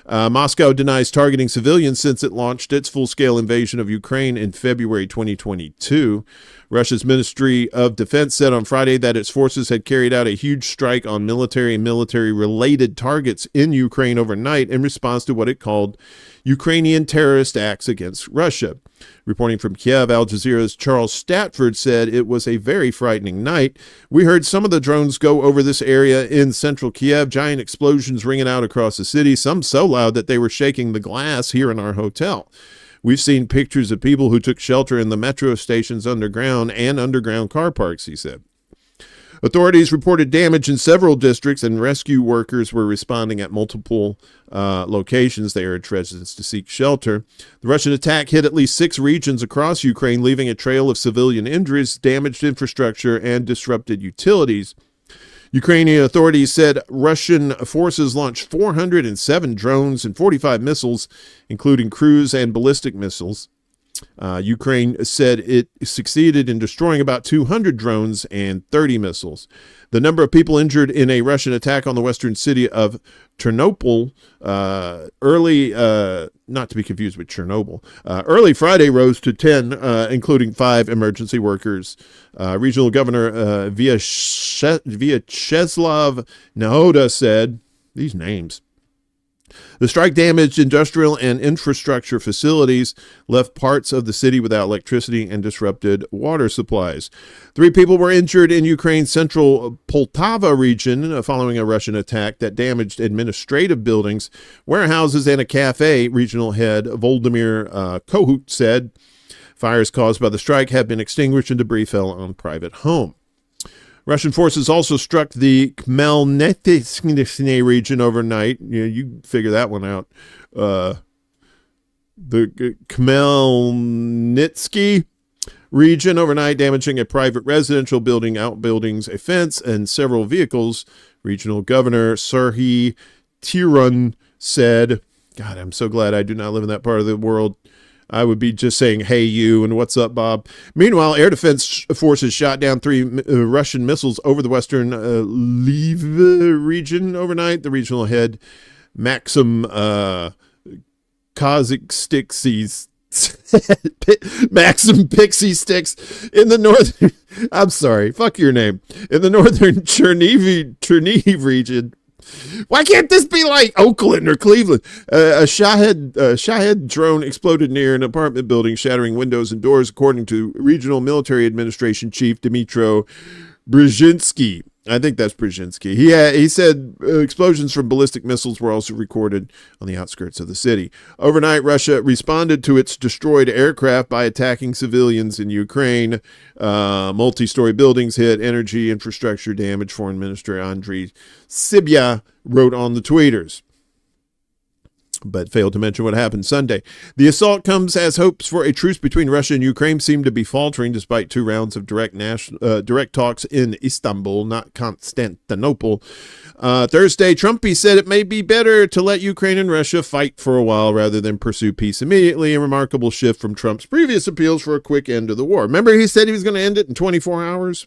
Moscow denies targeting civilians since it launched its full-scale invasion of Ukraine in February 2022. Russia's Ministry of Defense said on Friday that its forces had carried out a huge strike on military and military-related targets in Ukraine overnight in response to what it called Ukrainian terrorist acts against Russia. Reporting from Kiev, Al Jazeera's Charles Statford said it was a very frightening night. We heard some of the drones go over this area in central Kiev, giant explosions ringing out across the city, some so loud that they were shaking the glass here in our hotel. We've seen pictures of people who took shelter in the metro stations underground and underground car parks, he said. Authorities reported damage in several districts, and rescue workers were responding at multiple locations. They urged residents to seek shelter. The Russian attack hit at least 6 regions across Ukraine, leaving a trail of civilian injuries, damaged infrastructure, and disrupted utilities. Ukrainian authorities said Russian forces launched 407 drones and 45 missiles, including cruise and ballistic missiles. Ukraine said it succeeded in destroying about 200 drones and 30 missiles. The number of people injured in a Russian attack on the western city of Ternopil not to be confused with Chernobyl, early Friday rose to 10, including 5 emergency workers. Regional Governor Vyacheslav Nahoda said, these names, the strike damaged industrial and infrastructure facilities, left parts of the city without electricity, and disrupted water supplies. 3 people were injured in Ukraine's central Poltava region following a Russian attack that damaged administrative buildings, warehouses, and a cafe, regional head Volodymyr Kohut said. Fires caused by the strike have been extinguished and debris fell on private home. Russian forces also struck the Khmelnytskyi region overnight. You figure that one out. The Khmelnytskyi region overnight, damaging a private residential building, outbuildings, a fence, and several vehicles. Regional Governor Serhiy Tirun said, God, I'm so glad I do not live in that part of the world. I would be just saying, hey, you, and what's up, Bob? Meanwhile, air defense forces shot down 3 Russian missiles over the western Lviv region overnight. The regional head, Maxim Kazakhsticks, Maxim Pixie Sticks in the northern, I'm sorry, fuck your name, in the northern Chernihiv region. Why can't this be like Oakland or Cleveland? A Shahed drone exploded near an apartment building, shattering windows and doors, according to Regional Military Administration Chief Dmytro Brzezinski. I think that's Brzezinski. He said explosions from ballistic missiles were also recorded on the outskirts of the city. Overnight, Russia responded to its destroyed aircraft by attacking civilians in Ukraine. Multi-story buildings hit, energy infrastructure damage. Foreign Minister Andriy Sybiha wrote on the tweeters, but failed to mention what happened Sunday. The assault comes as hopes for a truce between Russia and Ukraine seem to be faltering despite 2 rounds of direct talks in Istanbul, not Constantinople. Thursday, Trumpy said it may be better to let Ukraine and Russia fight for a while rather than pursue peace immediately, a remarkable shift from Trump's previous appeals for a quick end to the war. Remember he said he was going to end it in 24 hours?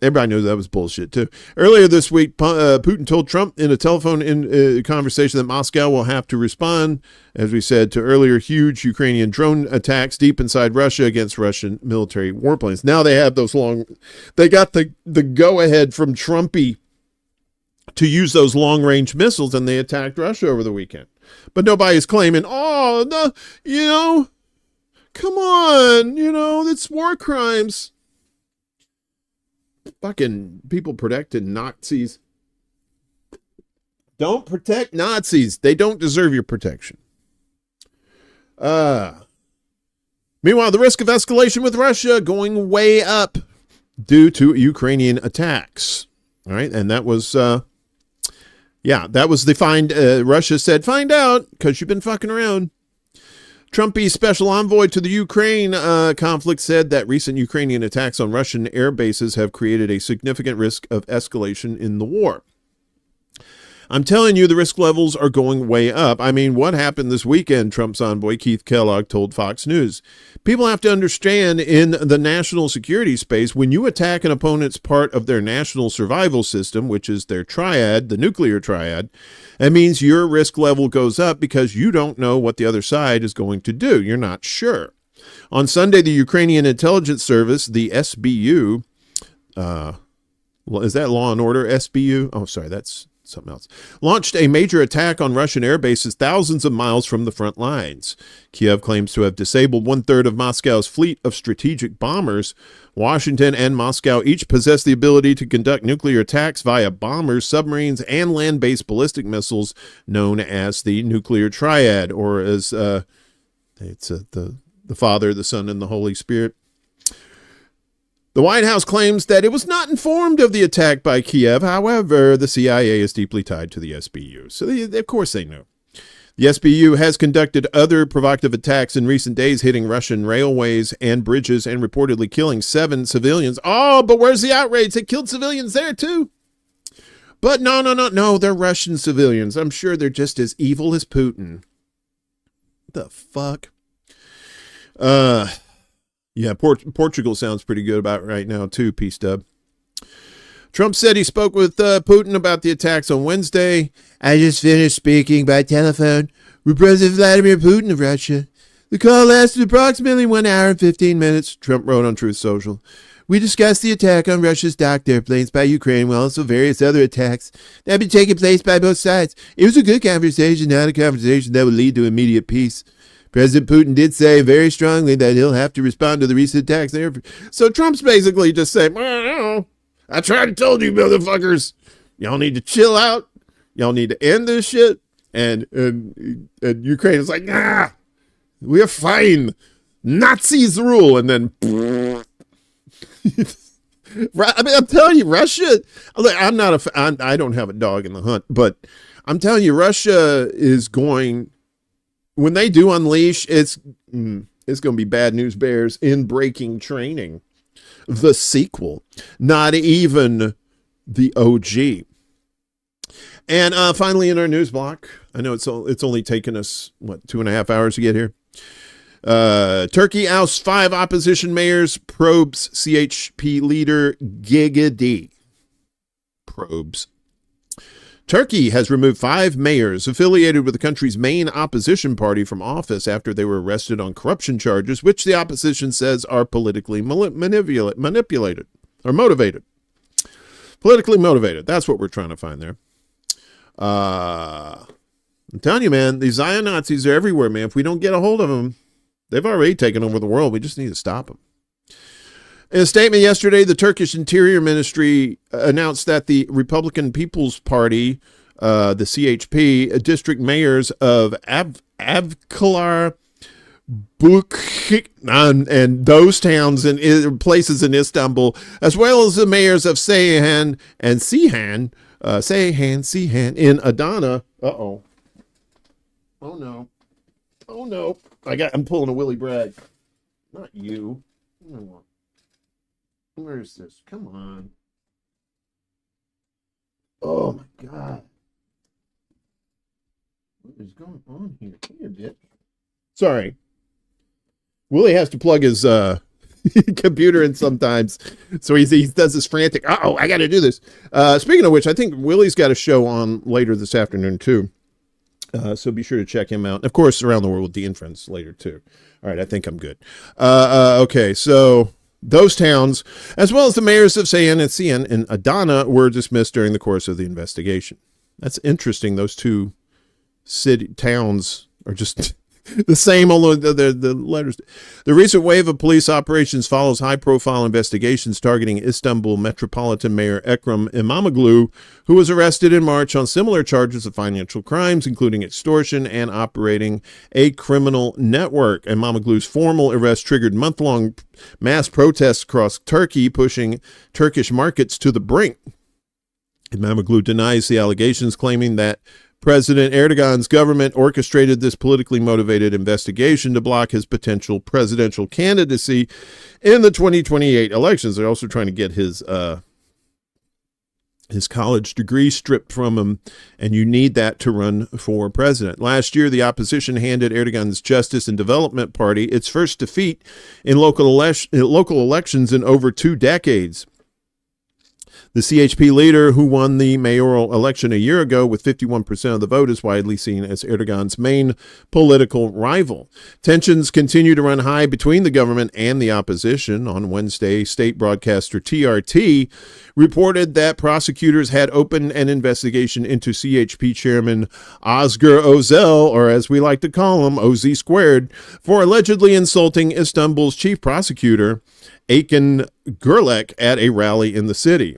Everybody knows that was bullshit, too. Earlier this week, Putin told Trump in a telephone conversation that Moscow will have to respond, as we said, to earlier huge Ukrainian drone attacks deep inside Russia against Russian military warplanes. Now they have they got the go-ahead from Trumpy to use those long-range missiles, and they attacked Russia over the weekend. But nobody's claiming, come on, it's war crimes. Fucking people protecting Nazis. Don't protect Nazis. They don't deserve your protection. Meanwhile, the risk of escalation with Russia going way up due to Ukrainian attacks. All right. And that was, that was the Russia said, find out because you've been fucking around. Trumpy's special envoy to the Ukraine conflict said that recent Ukrainian attacks on Russian air bases have created a significant risk of escalation in the war. I'm telling you, the risk levels are going way up. I mean, what happened this weekend, Trump's envoy Keith Kellogg told Fox News. People have to understand in the national security space, when you attack an opponent's part of their national survival system, which is their triad, the nuclear triad, that means your risk level goes up because you don't know what the other side is going to do. You're not sure. On Sunday, the Ukrainian intelligence service, the SBU, is that Law and Order, SBU? Oh, sorry, that's something else, launched a major attack on Russian air bases thousands of miles from the front lines. Kiev claims to have disabled one-third of Moscow's fleet of strategic bombers. Washington and Moscow each possess the ability to conduct nuclear attacks via bombers, submarines, and land-based ballistic missiles, known as the nuclear triad, or as the Father, the Son, and the Holy Spirit. The White House claims that it was not informed of the attack by Kiev. However, the CIA is deeply tied to the SBU, so of course they knew. The SBU has conducted other provocative attacks in recent days, hitting Russian railways and bridges and reportedly killing 7 civilians. Oh, but where's the outrage? They killed civilians there too. But no, they're Russian civilians. I'm sure they're just as evil as Putin. The fuck? Yeah, Portugal sounds pretty good about right now too, P-Stub. Trump said he spoke with Putin about the attacks on Wednesday. I just finished speaking by telephone with President Vladimir Putin of Russia. The call lasted approximately 1 hour and 15 minutes, Trump wrote on Truth Social. We discussed the attack on Russia's docked airplanes by Ukraine, while also various other attacks that have been taking place by both sides. It was a good conversation, not a conversation that would lead to immediate peace. President Putin did say very strongly that he'll have to respond to the recent attacks there. So Trump's basically just saying, well, I tried to tell you, motherfuckers, y'all need to chill out. Y'all need to end this shit. And Ukraine is like, nah, we're fine. Nazis rule. And then, I mean, I'm telling you, Russia, look, I don't have a dog in the hunt, but I'm telling you, Russia is going, when they do unleash, it's going to be Bad News Bears in Breaking Training. The sequel, not even the OG. And finally, in our news block, I know it's only taken us, 2.5 hours to get here. Turkey ousts 5 opposition mayors, probes CHP leader Gigadi. Probes. Turkey has removed 5 mayors affiliated with the country's main opposition party from office after they were arrested on corruption charges, which the opposition says are politically manipulated or motivated. Politically motivated. That's what we're trying to find there. I'm telling you, man, these Zion Nazis are everywhere, man. If we don't get a hold of them, they've already taken over the world. We just need to stop them. In a statement yesterday, the Turkish Interior Ministry announced that the Republican People's Party, the CHP, district mayors of Avcılar, Bukit, and those towns and places in Istanbul, as well as the mayors of Seyhan and Seyhan in Adana. Oh no. I'm pulling a Willie Bragg. Not you. Where is this? Come on. Oh my God. What is going on here? Come here, bitch. Sorry. Willie has to plug his computer in sometimes. So he does this frantic, I got to do this. Speaking of which, I think Willie's got a show on later this afternoon too. So be sure to check him out. Of course, Around the World with Dee and Friends later too. All right, I think I'm good. Okay, so those towns, as well as the mayors of Seyhan and Seyhan and Adana, were dismissed during the course of the investigation. That's interesting. Those two towns are just the same, although the letters. The recent wave of police operations follows high-profile investigations targeting Istanbul Metropolitan Mayor Ekrem İmamoğlu, who was arrested in March on similar charges of financial crimes, including extortion and operating a criminal network. İmamoğlu's formal arrest triggered month-long mass protests across Turkey, pushing Turkish markets to the brink. İmamoğlu denies the allegations, claiming that President Erdogan's government orchestrated this politically motivated investigation to block his potential presidential candidacy in the 2028 elections. They're also trying to get his college degree stripped from him, and you need that to run for president. Last year, the opposition handed Erdogan's Justice and Development Party its first defeat in local elections in over 2 decades. The CHP leader, who won the mayoral election a year ago with 51% of the vote, is widely seen as Erdogan's main political rival. Tensions continue to run high between the government and the opposition. On Wednesday, state broadcaster TRT reported that prosecutors had opened an investigation into CHP chairman Özgür Özel, or as we like to call him, OZ squared, for allegedly insulting Istanbul's chief prosecutor, Eaton Gürlek, at a rally in the city.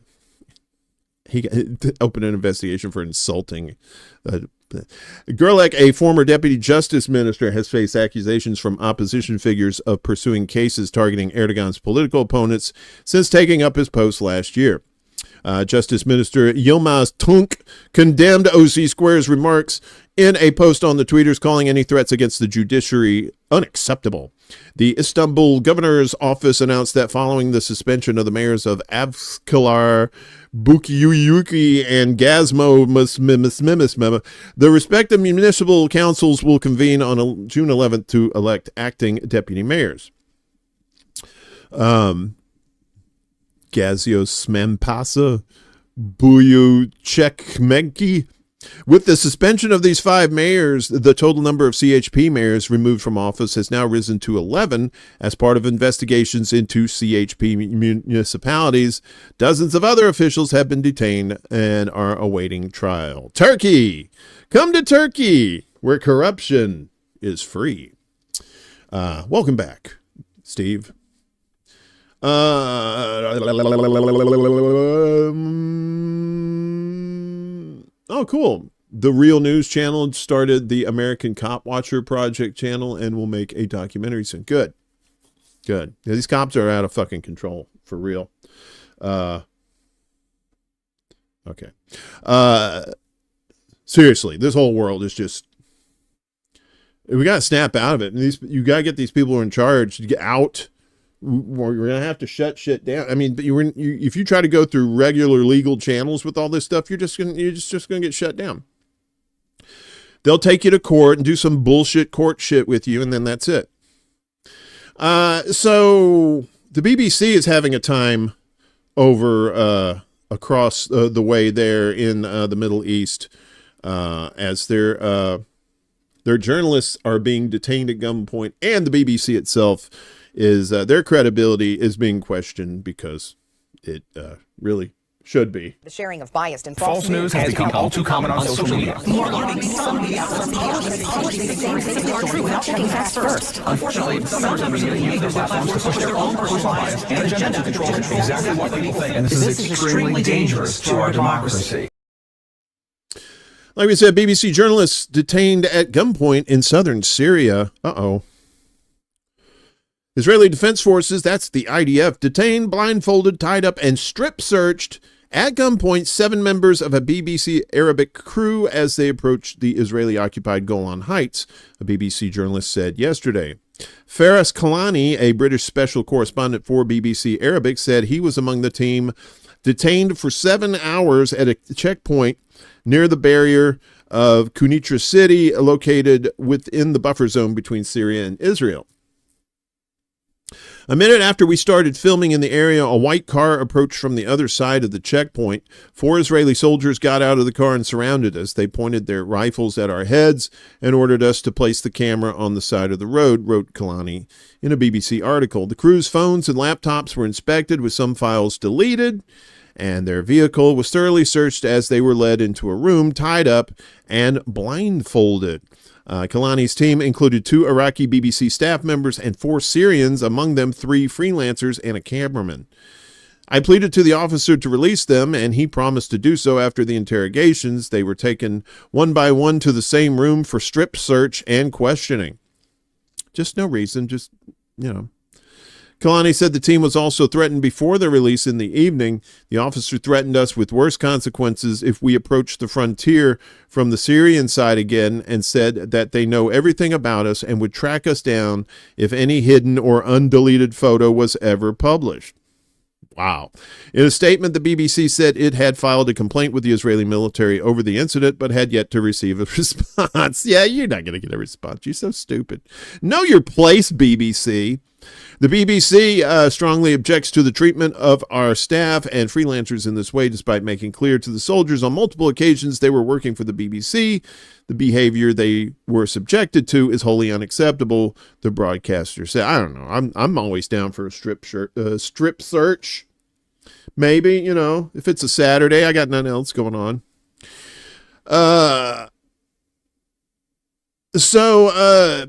He opened an investigation for insulting. Gürlek, a former deputy justice minister, has faced accusations from opposition figures of pursuing cases targeting Erdogan's political opponents since taking up his post last year. Justice Minister Yilmaz Tunç condemned OZ Square's remarks in a post on the tweeters, calling any threats against the judiciary unacceptable. The Istanbul governor's office announced that following the suspension of the mayors of Avcılar, Bukuyuki, and Gazmo, the respective municipal councils will convene on June 11th to elect acting deputy mayors. Gazios Mampasa, Buyu Çekmekki. With the suspension of these 5 mayors, the total number of CHP mayors removed from office has now risen to 11 as part of investigations into CHP municipalities. Dozens of other officials have been detained and are awaiting trial. Turkey! Come to Turkey, where corruption is free. Welcome back, Steve. Oh, cool. The Real News channel started the American Cop Watcher Project channel and will make a documentary soon. Good. Good. Yeah, these cops are out of fucking control, for real. Okay. Seriously, this whole world is just... We got to snap out of it. And you got to get these people who are in charge to get out. We're going to have to shut shit down. I mean, if you try to go through regular legal channels with all this stuff, you're just going to get shut down. They'll take you to court and do some bullshit court shit with you, and then that's it. So the BBC is having a time over across the way there in the Middle East as their journalists are being detained at gunpoint, and the BBC itself is their credibility is being questioned because it really should be. The sharing of biased and false news has become all too common on social media. More alarming, some media outlets publishing the same things that are true without checking facts first. Unfortunately, some members of the media use those platforms to push their own personal bias and agenda to control exactly what people think. And this is extremely dangerous to our democracy. Like we said, BBC journalists detained at gunpoint in southern Syria. Uh-oh. Israeli Defense Forces, that's the IDF, detained, blindfolded, tied up, and strip-searched at gunpoint 7 members of a BBC Arabic crew as they approached the Israeli-occupied Golan Heights, a BBC journalist said yesterday. Faris Kalani, a British special correspondent for BBC Arabic, said he was among the team detained for 7 hours at a checkpoint near the barrier of Quneitra City, located within the buffer zone between Syria and Israel. A minute after we started filming in the area, a white car approached from the other side of the checkpoint. 4 Israeli soldiers got out of the car and surrounded us. They pointed their rifles at our heads and ordered us to place the camera on the side of the road, wrote Kalani in a BBC article. The crew's phones and laptops were inspected, with some files deleted, and their vehicle was thoroughly searched as they were led into a room, tied up, and blindfolded. Kalani's team included 2 Iraqi BBC staff members and 4 Syrians, among them 3 freelancers and a cameraman. I pleaded to the officer to release them, and he promised to do so after the interrogations. They were taken one by one to the same room for strip search and questioning. Just no reason, just, you know. Kalani said the team was also threatened before their release in the evening. The officer threatened us with worse consequences if we approached the frontier from the Syrian side again, and said that they know everything about us and would track us down if any hidden or undeleted photo was ever published. Wow. In a statement, the BBC said it had filed a complaint with the Israeli military over the incident, but had yet to receive a response. Yeah, you're not going to get a response. You're so stupid. Know your place, BBC. The BBC strongly objects to the treatment of our staff and freelancers in this way, despite making clear to the soldiers on multiple occasions they were working for the BBC. The behavior they were subjected to is wholly unacceptable, the broadcaster said. I don't know. I'm always down for a strip search. Maybe, if it's a Saturday, I got nothing else going on. But the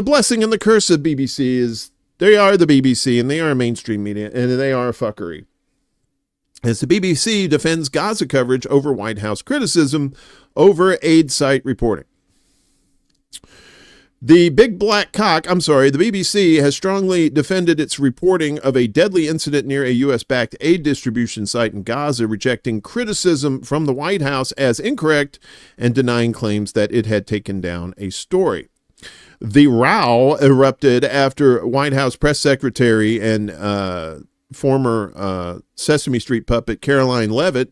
blessing and the curse of BBC is they are the BBC and they are mainstream media and they are fuckery. As the BBC defends Gaza coverage over White House criticism over aid site reporting. The BBC has strongly defended its reporting of a deadly incident near a U.S.-backed aid distribution site in Gaza, rejecting criticism from the White House as incorrect and denying claims that it had taken down a story. The row erupted after White House press secretary and former Sesame Street puppet Caroline Leavitt,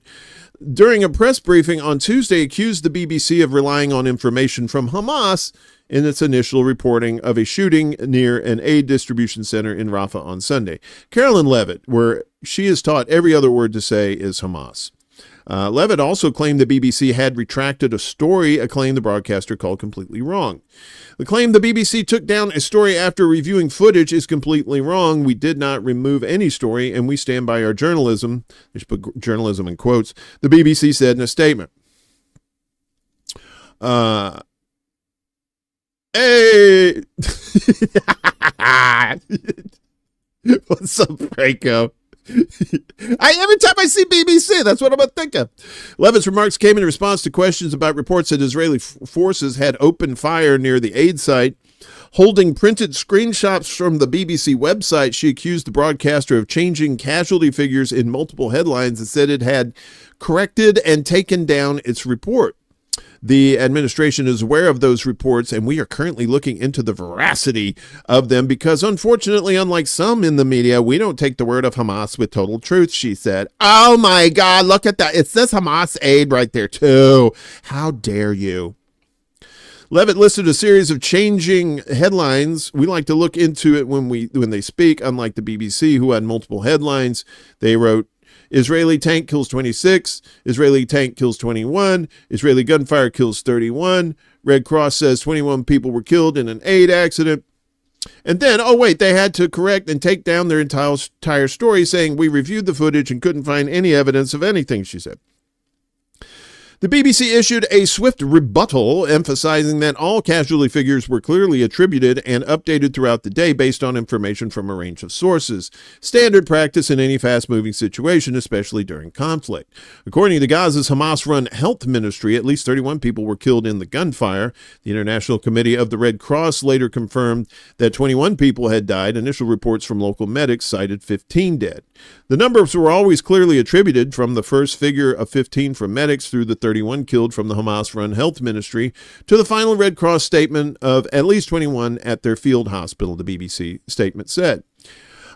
during a press briefing on Tuesday, accused the BBC of relying on information from Hamas in its initial reporting of a shooting near an aid distribution center in Rafah on Sunday. Caroline Leavitt, where she is taught every other word to say is Hamas. Leavitt also claimed the BBC had retracted a story, a claim the broadcaster called completely wrong. The claim the BBC took down a story after reviewing footage is completely wrong. We did not remove any story, and we stand by our journalism. They should put journalism in quotes. The BBC said in a statement. Hey! What's up, Franco? Every time I see BBC, that's what I'm thinking. Leavitt's remarks came in response to questions about reports that Israeli forces had opened fire near the aid site. Holding printed screenshots from the BBC website, she accused the broadcaster of changing casualty figures in multiple headlines and said it had corrected and taken down its report. The administration is aware of those reports, and we are currently looking into the veracity of them because, unfortunately, unlike some in the media, we don't take the word of Hamas with total truth, she said. Oh, my God, look at that. It says Hamas aid right there, too. How dare you? Leavitt listed a series of changing headlines. We like to look into it when they speak, unlike the BBC, who had multiple headlines. They wrote, Israeli tank kills 26, Israeli tank kills 21, Israeli gunfire kills 31, Red Cross says 21 people were killed in an aid accident. And then, they had to correct and take down their entire story, saying we reviewed the footage and couldn't find any evidence of anything, she said. The BBC issued a swift rebuttal, emphasizing that all casualty figures were clearly attributed and updated throughout the day based on information from a range of sources. Standard practice in any fast-moving situation, especially during conflict. According to Gaza's Hamas-run health ministry, at least 31 people were killed in the gunfire. The International Committee of the Red Cross later confirmed that 21 people had died. Initial reports from local medics cited 15 dead. The numbers were always clearly attributed, from the first figure of 15 from medics through the 31 killed from the Hamas-run health ministry to the final Red Cross statement of at least 21 at their field hospital, the BBC statement said.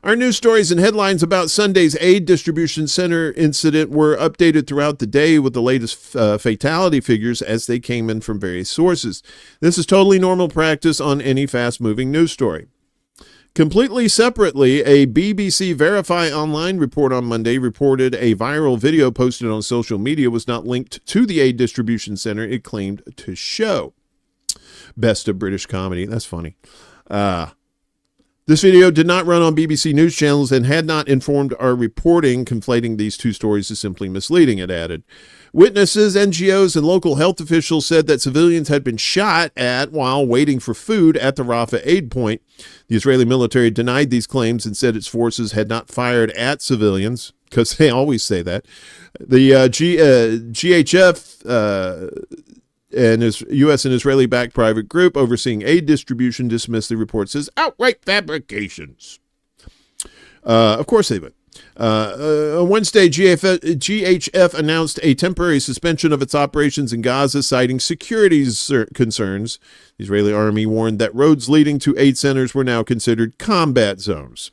Our news stories and headlines about Sunday's aid distribution center incident were updated throughout the day with the latest fatality figures as they came in from various sources. This is totally normal practice on any fast-moving news story. Completely separately, a BBC Verify Online report on Monday reported a viral video posted on social media was not linked to the aid distribution center it claimed to show. Best of British comedy. That's funny. This video did not run on BBC News channels and had not informed our reporting. Conflating these two stories is simply misleading, it added. Witnesses, NGOs, and local health officials said that civilians had been shot at while waiting for food at the Rafah aid point. The Israeli military denied these claims and said its forces had not fired at civilians, because they always say that. The GHF and U.S. and Israeli-backed private group overseeing aid distribution dismissed the reports as outright fabrications. Of course they would. On Wednesday, GHF announced a temporary suspension of its operations in Gaza, citing security concerns. The Israeli army warned that roads leading to aid centers were now considered combat zones.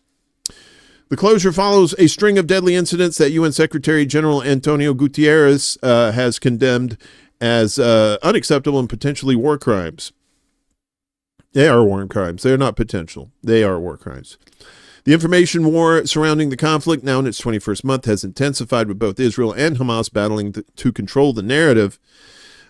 The closure follows a string of deadly incidents that UN Secretary General Antonio Guterres has condemned as unacceptable and potentially war crimes. They are war crimes. They're not potential. They are war crimes. The information war surrounding the conflict, now in its 21st month, has intensified with both Israel and Hamas battling to control the narrative.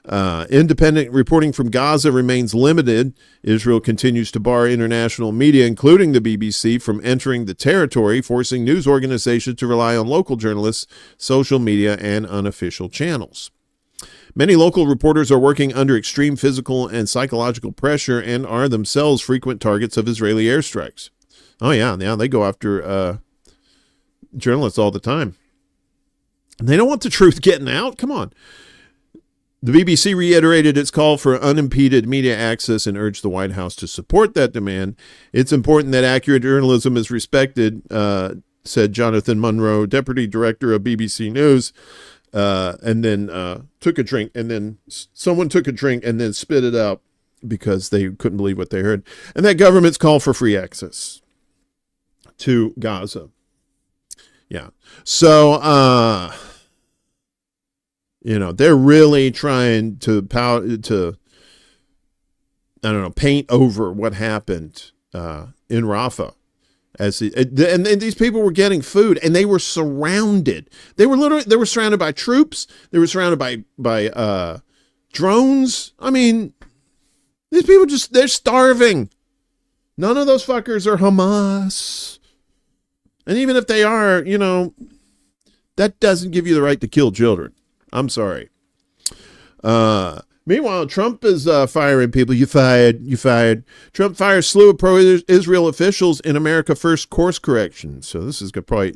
Independent reporting from Gaza remains limited. Israel continues to bar international media, including the BBC, from entering the territory, forcing news organizations to rely on local journalists, social media, and unofficial channels. Many local reporters are working under extreme physical and psychological pressure and are themselves frequent targets of Israeli airstrikes. Oh, yeah, they go after journalists all the time. And they don't want the truth getting out. Come on. The BBC reiterated its call for unimpeded media access and urged the White House to support that demand. It's important that accurate journalism is respected, said Jonathan Munro, deputy director of BBC News, and then took a drink. And then someone took a drink and then spit it out because they couldn't believe what they heard. And that government's call for free access to Gaza. Yeah. So, they're really trying to paint over what happened in Rafah. And these people were getting food, and they were surrounded. They were surrounded by troops. They were surrounded by drones. I mean, these people they're starving. None of those fuckers are Hamas. And even if they are, that doesn't give you the right to kill children. I'm sorry. Meanwhile, Trump is firing people. You fired. Trump fires slew of pro-Israel officials in America First course correction. So this is going to probably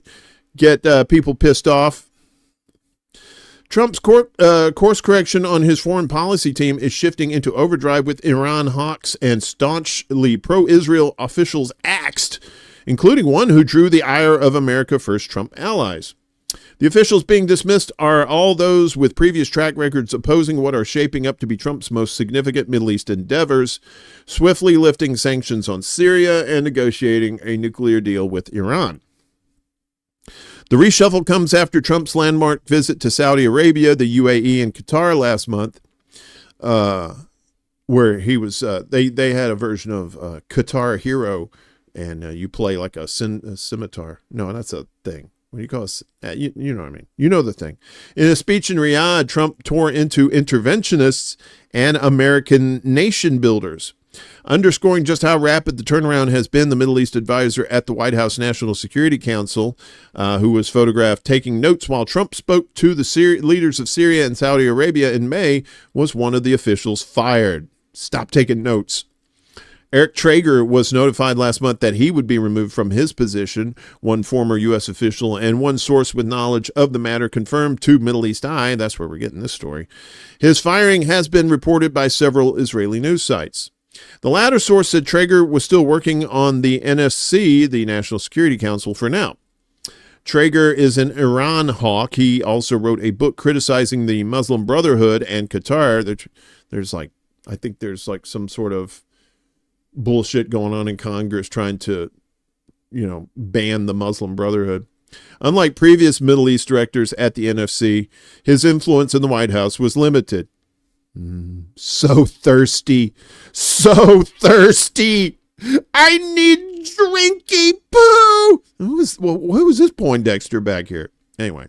get people pissed off. Trump's course correction on his foreign policy team is shifting into overdrive with Iran hawks and staunchly pro-Israel officials axed, including one who drew the ire of America First Trump allies. The officials being dismissed are all those with previous track records opposing what are shaping up to be Trump's most significant Middle East endeavors, swiftly lifting sanctions on Syria and negotiating a nuclear deal with Iran. The reshuffle comes after Trump's landmark visit to Saudi Arabia, the UAE, and Qatar last month, where he was. They had a version of Qatar Hero, and you play like a scimitar. No, that's a thing. What do you call it? You know what I mean. You know the thing. In a speech in Riyadh, Trump tore into interventionists and American nation builders. Underscoring just how rapid the turnaround has been, the Middle East advisor at the White House National Security Council, who was photographed taking notes while Trump spoke to the leaders of Syria and Saudi Arabia in May, was one of the officials fired. Stop taking notes. Eric Traeger was notified last month that he would be removed from his position. One former U.S. official and one source with knowledge of the matter confirmed to Middle East Eye, that's where we're getting this story. His firing has been reported by several Israeli news sites. The latter source said Traeger was still working on the NSC, the National Security Council, for now. Traeger is an Iran hawk. He also wrote a book criticizing the Muslim Brotherhood and Qatar. There's some sort of bullshit going on in Congress trying to, ban the Muslim Brotherhood. Unlike previous Middle East directors at the NFC, his influence in the White House was limited. So thirsty. So thirsty. I need drinky poo. Who was this Poindexter back here? Anyway.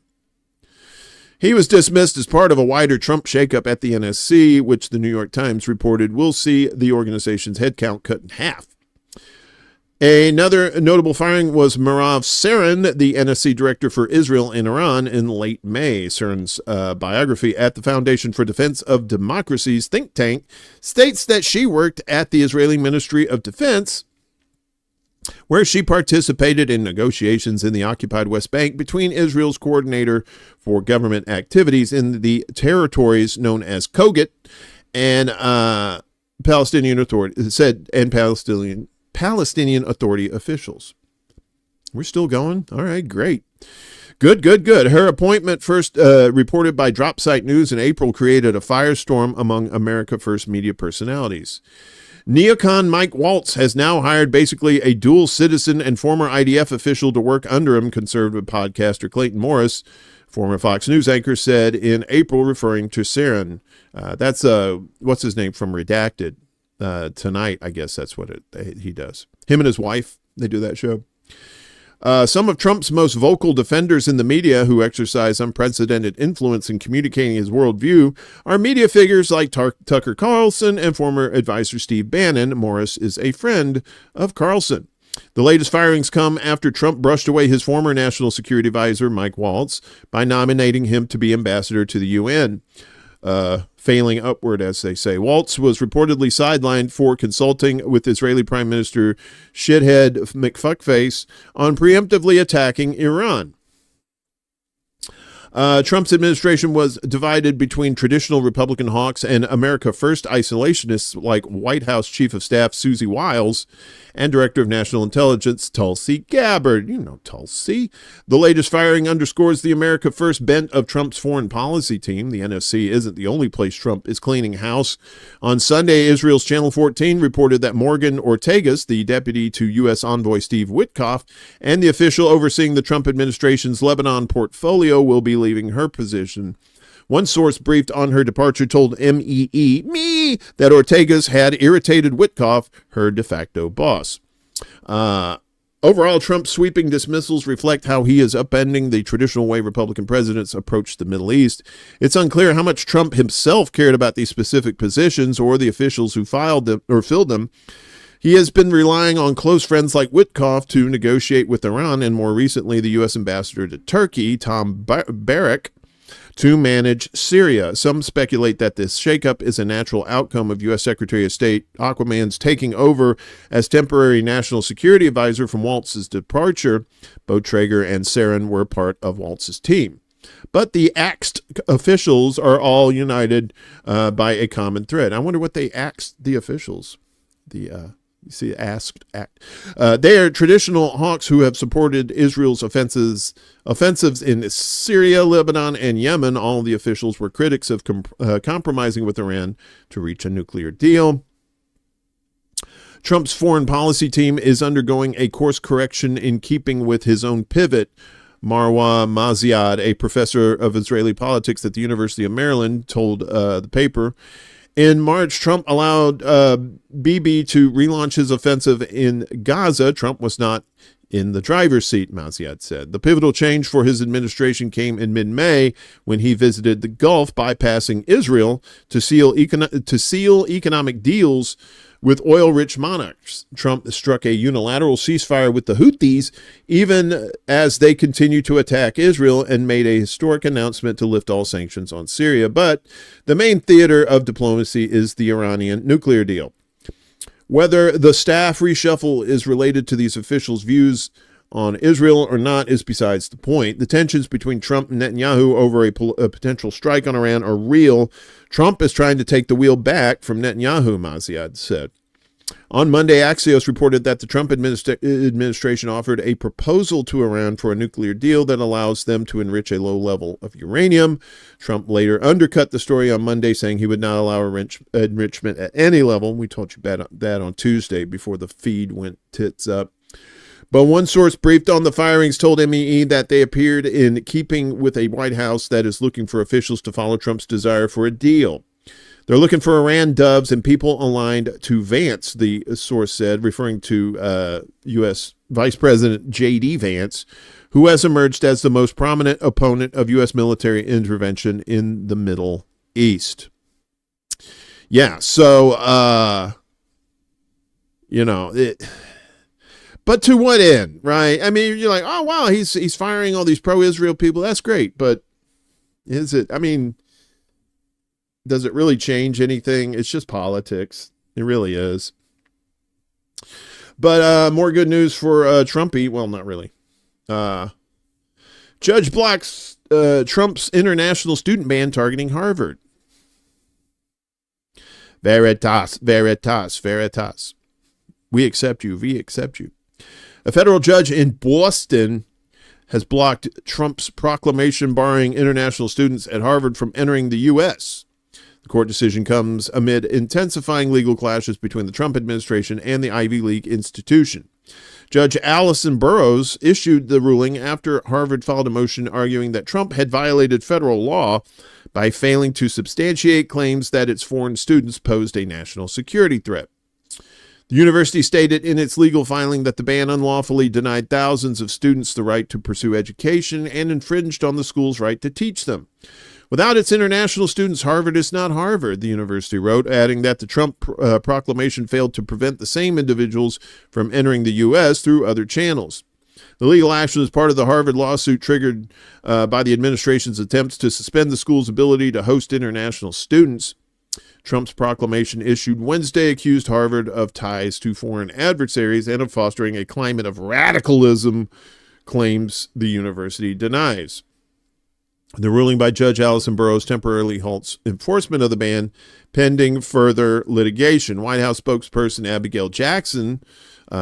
He was dismissed as part of a wider Trump shakeup at the NSC, which the New York Times reported will see the organization's headcount cut in half. Another notable firing was Merav Sarin, the NSC director for Israel and Iran, in late May. Sarin's biography at the Foundation for Defense of Democracy's think tank states that she worked at the Israeli Ministry of Defense, where she participated in negotiations in the occupied West Bank between Israel's coordinator for government activities in the territories known as Kogat and Palestinian Authority officials. We're still going? All right, great. Good. Her appointment, first reported by Dropsite News in April, created a firestorm among America First media personalities. Neocon Mike Waltz has now hired basically a dual citizen and former IDF official to work under him, conservative podcaster Clayton Morris, former Fox News anchor, said in April, referring to Sarin. That's what's his name from Redacted. tonight. I guess that's what he does. Him and his wife, they do that show. Some of Trump's most vocal defenders in the media who exercise unprecedented influence in communicating his worldview are media figures like Tucker Carlson and former advisor Steve Bannon. Morris is a friend of Carlson. The latest firings come after Trump brushed away his former national security advisor, Mike Waltz, by nominating him to be ambassador to the UN. Failing upward, as they say. Waltz was reportedly sidelined for consulting with Israeli Prime Minister Shithead McFuckface on preemptively attacking Iran. Trump's administration was divided between traditional Republican hawks and America First isolationists like White House Chief of Staff Susie Wiles and Director of National Intelligence Tulsi Gabbard. You know Tulsi. The latest firing underscores the America First bent of Trump's foreign policy team. The NSC isn't the only place Trump is cleaning house. On Sunday, Israel's Channel 14 reported that Morgan Ortagus, the deputy to U.S. envoy Steve Witkoff, and the official overseeing the Trump administration's Lebanon portfolio will be leaving her position. One source briefed on her departure told MEE that Ortagus had irritated Witkoff, her de facto boss. Overall, Trump's sweeping dismissals reflect how he is upending the traditional way Republican presidents approach the Middle East. It's unclear how much Trump himself cared about these specific positions or the officials who filed them or filled them. He has been relying on close friends like Witkoff to negotiate with Iran, and more recently, the U.S. ambassador to Turkey, Tom Barrack, to manage Syria. Some speculate that this shakeup is a natural outcome of U.S. Secretary of State Aquaman's taking over as temporary national security advisor from Waltz's departure. Bo Traeger and Sarin were part of Waltz's team. But the axed officials are all united by a common thread. I wonder what they axed the officials. You see, asked act. They are traditional hawks who have supported Israel's offensives in Syria, Lebanon, and Yemen. All the officials were critics of compromising with Iran to reach a nuclear deal. Trump's foreign policy team is undergoing a course correction in keeping with his own pivot. Marwa Maziad, a professor of Israeli politics at the University of Maryland, told the paper. In March, Trump allowed Bibi to relaunch his offensive in Gaza. Trump was not in the driver's seat, Maziad said. The pivotal change for his administration came in mid-May when he visited the Gulf, bypassing Israel to seal economic deals with oil-rich monarchs. Trump struck a unilateral ceasefire with the Houthis, even as they continue to attack Israel, and made a historic announcement to lift all sanctions on Syria. But the main theater of diplomacy is the Iranian nuclear deal. Whether the staff reshuffle is related to these officials' views on Israel or not is besides the point. The tensions between Trump and Netanyahu over a potential strike on Iran are real. Trump is trying to take the wheel back from Netanyahu, Maziad said. On Monday, Axios reported that the Trump administration offered a proposal to Iran for a nuclear deal that allows them to enrich a low level of uranium. Trump later undercut the story on Monday, saying he would not allow enrichment at any level. We told you that on Tuesday before the feed went tits up. But one source briefed on the firings told MEE that they appeared in keeping with a White House that is looking for officials to follow Trump's desire for a deal. They're looking for Iran doves and people aligned to Vance, the source said, referring to U.S. Vice President J.D. Vance, who has emerged as the most prominent opponent of U.S. military intervention in the Middle East. Yeah, so, but to what end, right? I mean, you're like, oh, wow, he's firing all these pro-Israel people. That's great. But is it, does it really change anything? It's just politics. It really is. But more good news for Trumpy. Well, not really. Judge blocks Trump's international student ban targeting Harvard. Veritas, veritas, veritas. We accept you. We accept you. A federal judge in Boston has blocked Trump's proclamation barring international students at Harvard from entering the U.S. The court decision comes amid intensifying legal clashes between the Trump administration and the Ivy League institution. Judge Allison Burroughs issued the ruling after Harvard filed a motion arguing that Trump had violated federal law by failing to substantiate claims that its foreign students posed a national security threat. The university stated in its legal filing that the ban unlawfully denied thousands of students the right to pursue education and infringed on the school's right to teach them. Without its international students, Harvard is not Harvard, the university wrote, adding that the Trump proclamation failed to prevent the same individuals from entering the U.S. through other channels. The legal action is part of the Harvard lawsuit triggered by the administration's attempts to suspend the school's ability to host international students. Trump's proclamation issued Wednesday accused Harvard of ties to foreign adversaries and of fostering a climate of radicalism, claims the university denies. The ruling by Judge Allison Burroughs temporarily halts enforcement of the ban pending further litigation. White House spokesperson Abigail Jackson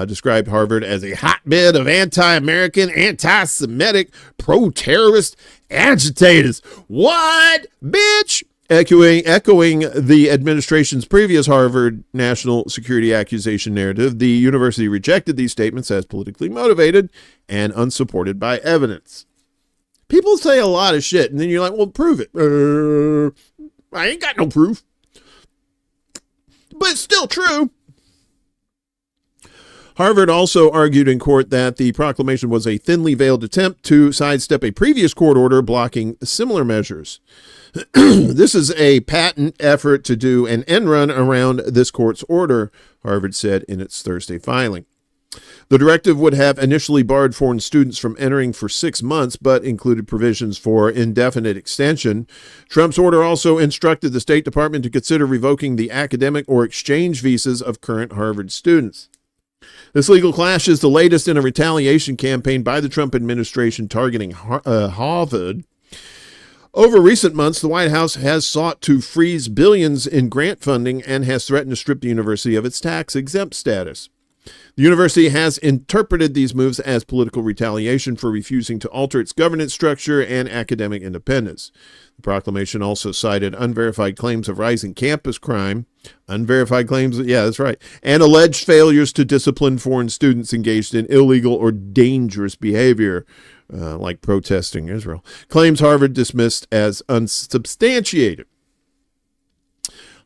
described Harvard as a hotbed of anti-American, anti-Semitic, pro-terrorist agitators. What, bitch? Echoing the administration's previous Harvard national security accusation narrative, the university rejected these statements as politically motivated and unsupported by evidence. People say a lot of shit, and then you're like, well, prove it. I ain't got no proof. But it's still true. Harvard also argued in court that the proclamation was a thinly veiled attempt to sidestep a previous court order blocking similar measures. This is a patent effort to do an end run around this court's order, Harvard said in its Thursday filing. The directive would have initially barred foreign students from entering for 6 months, but included provisions for indefinite extension. Trump's order also instructed the State Department to consider revoking the academic or exchange visas of current Harvard students. This legal clash is the latest in a retaliation campaign by the Trump administration targeting Harvard. Over recent months, the White House has sought to freeze billions in grant funding and has threatened to strip the university of its tax-exempt status. The university has interpreted these moves as political retaliation for refusing to alter its governance structure and academic independence. The proclamation also cited unverified claims of rising campus crime, unverified claims, yeah, that's right, and alleged failures to discipline foreign students engaged in illegal or dangerous behavior, like protesting Israel. Claims Harvard dismissed as unsubstantiated.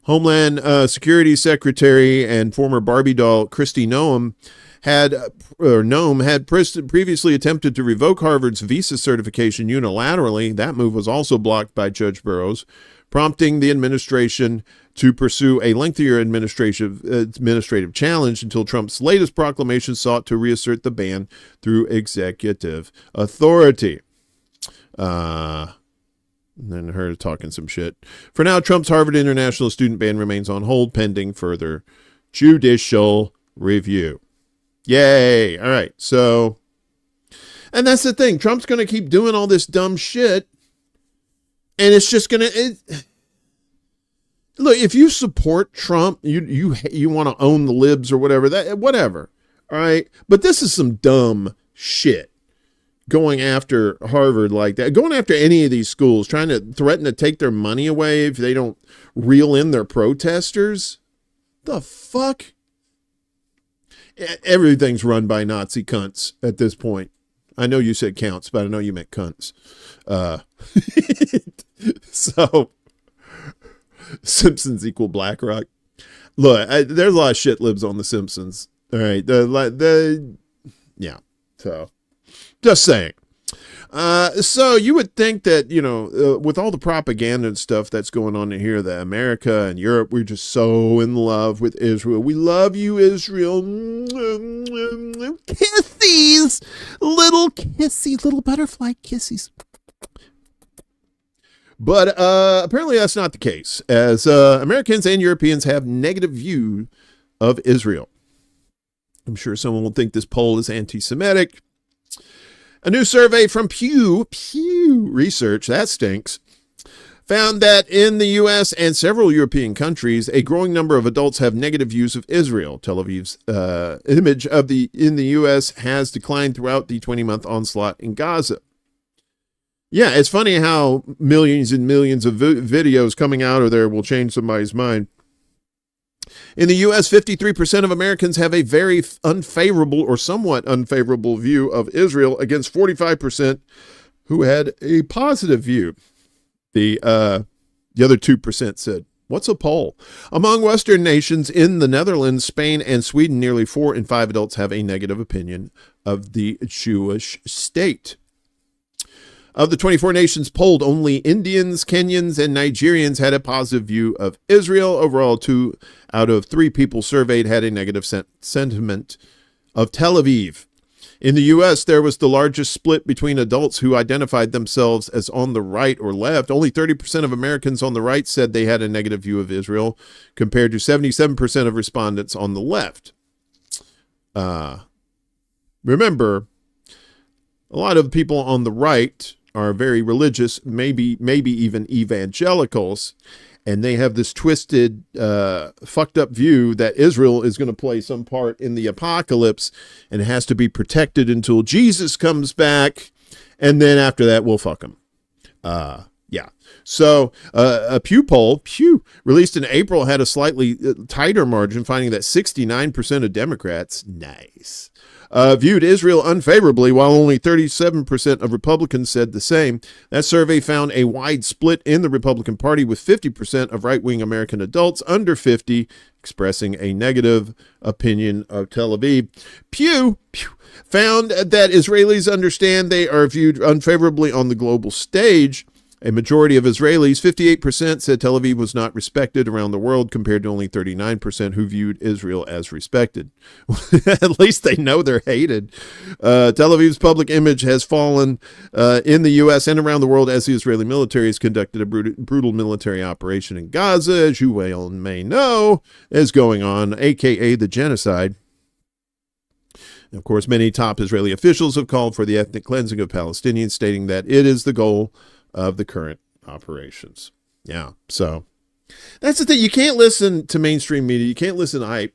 Homeland Security Secretary and former Barbie doll Kristi Noem had previously attempted to revoke Harvard's visa certification unilaterally. That move was also blocked by Judge Burroughs, prompting the administration to pursue a lengthier administrative challenge until Trump's latest proclamation sought to reassert the ban through executive authority. And then her talking some shit. For now, Trump's Harvard international student ban remains on hold pending further judicial review. Yay. All right. So, and that's the thing. Trump's going to keep doing all this dumb shit. And it's just going to, look, if you support Trump, you want to own the libs or whatever. All right. But this is some dumb shit. Going after Harvard like that, going after any of these schools, trying to threaten to take their money away if they don't reel in their protesters. The fuck? Everything's run by Nazi cunts at this point. I know you said counts, but I know you meant cunts. So, Simpsons equal BlackRock. Look, there's a lot of shit libs on The Simpsons. All right. Yeah. So. Just saying. So you would think that, with all the propaganda and stuff that's going on in here, that America and Europe, we're just so in love with Israel. We love you, Israel. Kissies. Little butterfly kissies. But apparently that's not the case, as Americans and Europeans have negative view of Israel. I'm sure someone will think this poll is anti-Semitic. A new survey from Pew Research, that stinks, found that in the U.S. and several European countries, a growing number of adults have negative views of Israel. Tel Aviv's image in the U.S. has declined throughout the 20-month onslaught in Gaza. Yeah, it's funny how millions and millions of videos coming out of there will change somebody's mind. In the U.S., 53% of Americans have a very unfavorable or somewhat unfavorable view of Israel against 45% who had a positive view. The other 2% said, what's a poll? Among Western nations, in the Netherlands, Spain, and Sweden, nearly 4 in 5 adults have a negative opinion of the Jewish state. Of the 24 nations polled, only Indians, Kenyans, and Nigerians had a positive view of Israel. Overall, 2 out of 3 people surveyed had a negative sentiment of Tel Aviv. In the U.S., there was the largest split between adults who identified themselves as on the right or left. Only 30% of Americans on the right said they had a negative view of Israel, compared to 77% of respondents on the left. Remember, a lot of people on the right are very religious, maybe even evangelicals, and they have this twisted, fucked up view that Israel is going to play some part in the apocalypse and has to be protected until Jesus comes back, and then after that, we'll fuck him. Yeah. So a Pew poll, released in April, had a slightly tighter margin, finding that 69% of Democrats, viewed Israel unfavorably, while only 37% of Republicans said the same. That survey found a wide split in the Republican Party, with 50% of right-wing American adults under 50 expressing a negative opinion of Tel Aviv. Pew found that Israelis understand they are viewed unfavorably on the global stage. A majority of Israelis, 58%, said Tel Aviv was not respected around the world, compared to only 39% who viewed Israel as respected. At least they know they're hated. Tel Aviv's public image has fallen in the U.S. and around the world as the Israeli military has conducted a brutal military operation in Gaza, as you well may know, is going on, a.k.a. the genocide. Of course, many top Israeli officials have called for the ethnic cleansing of Palestinians, stating that it is the goal of the current operations. Yeah, so that's the thing. You can't listen to mainstream media. You can't listen to hype.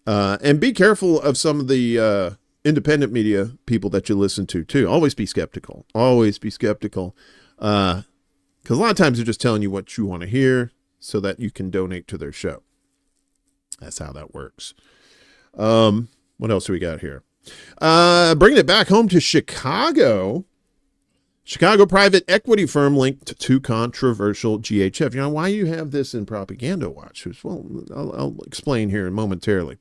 And be careful of some of the independent media people that you listen to, too. Always be skeptical. Always be skeptical. Because a lot of times they're just telling you what you want to hear so that you can donate to their show. That's how that works. What else do we got here? Bringing it back home to Chicago. Chicago private equity firm linked to controversial GHF. You know, why you have this in Propaganda Watch? Well, I'll explain here momentarily.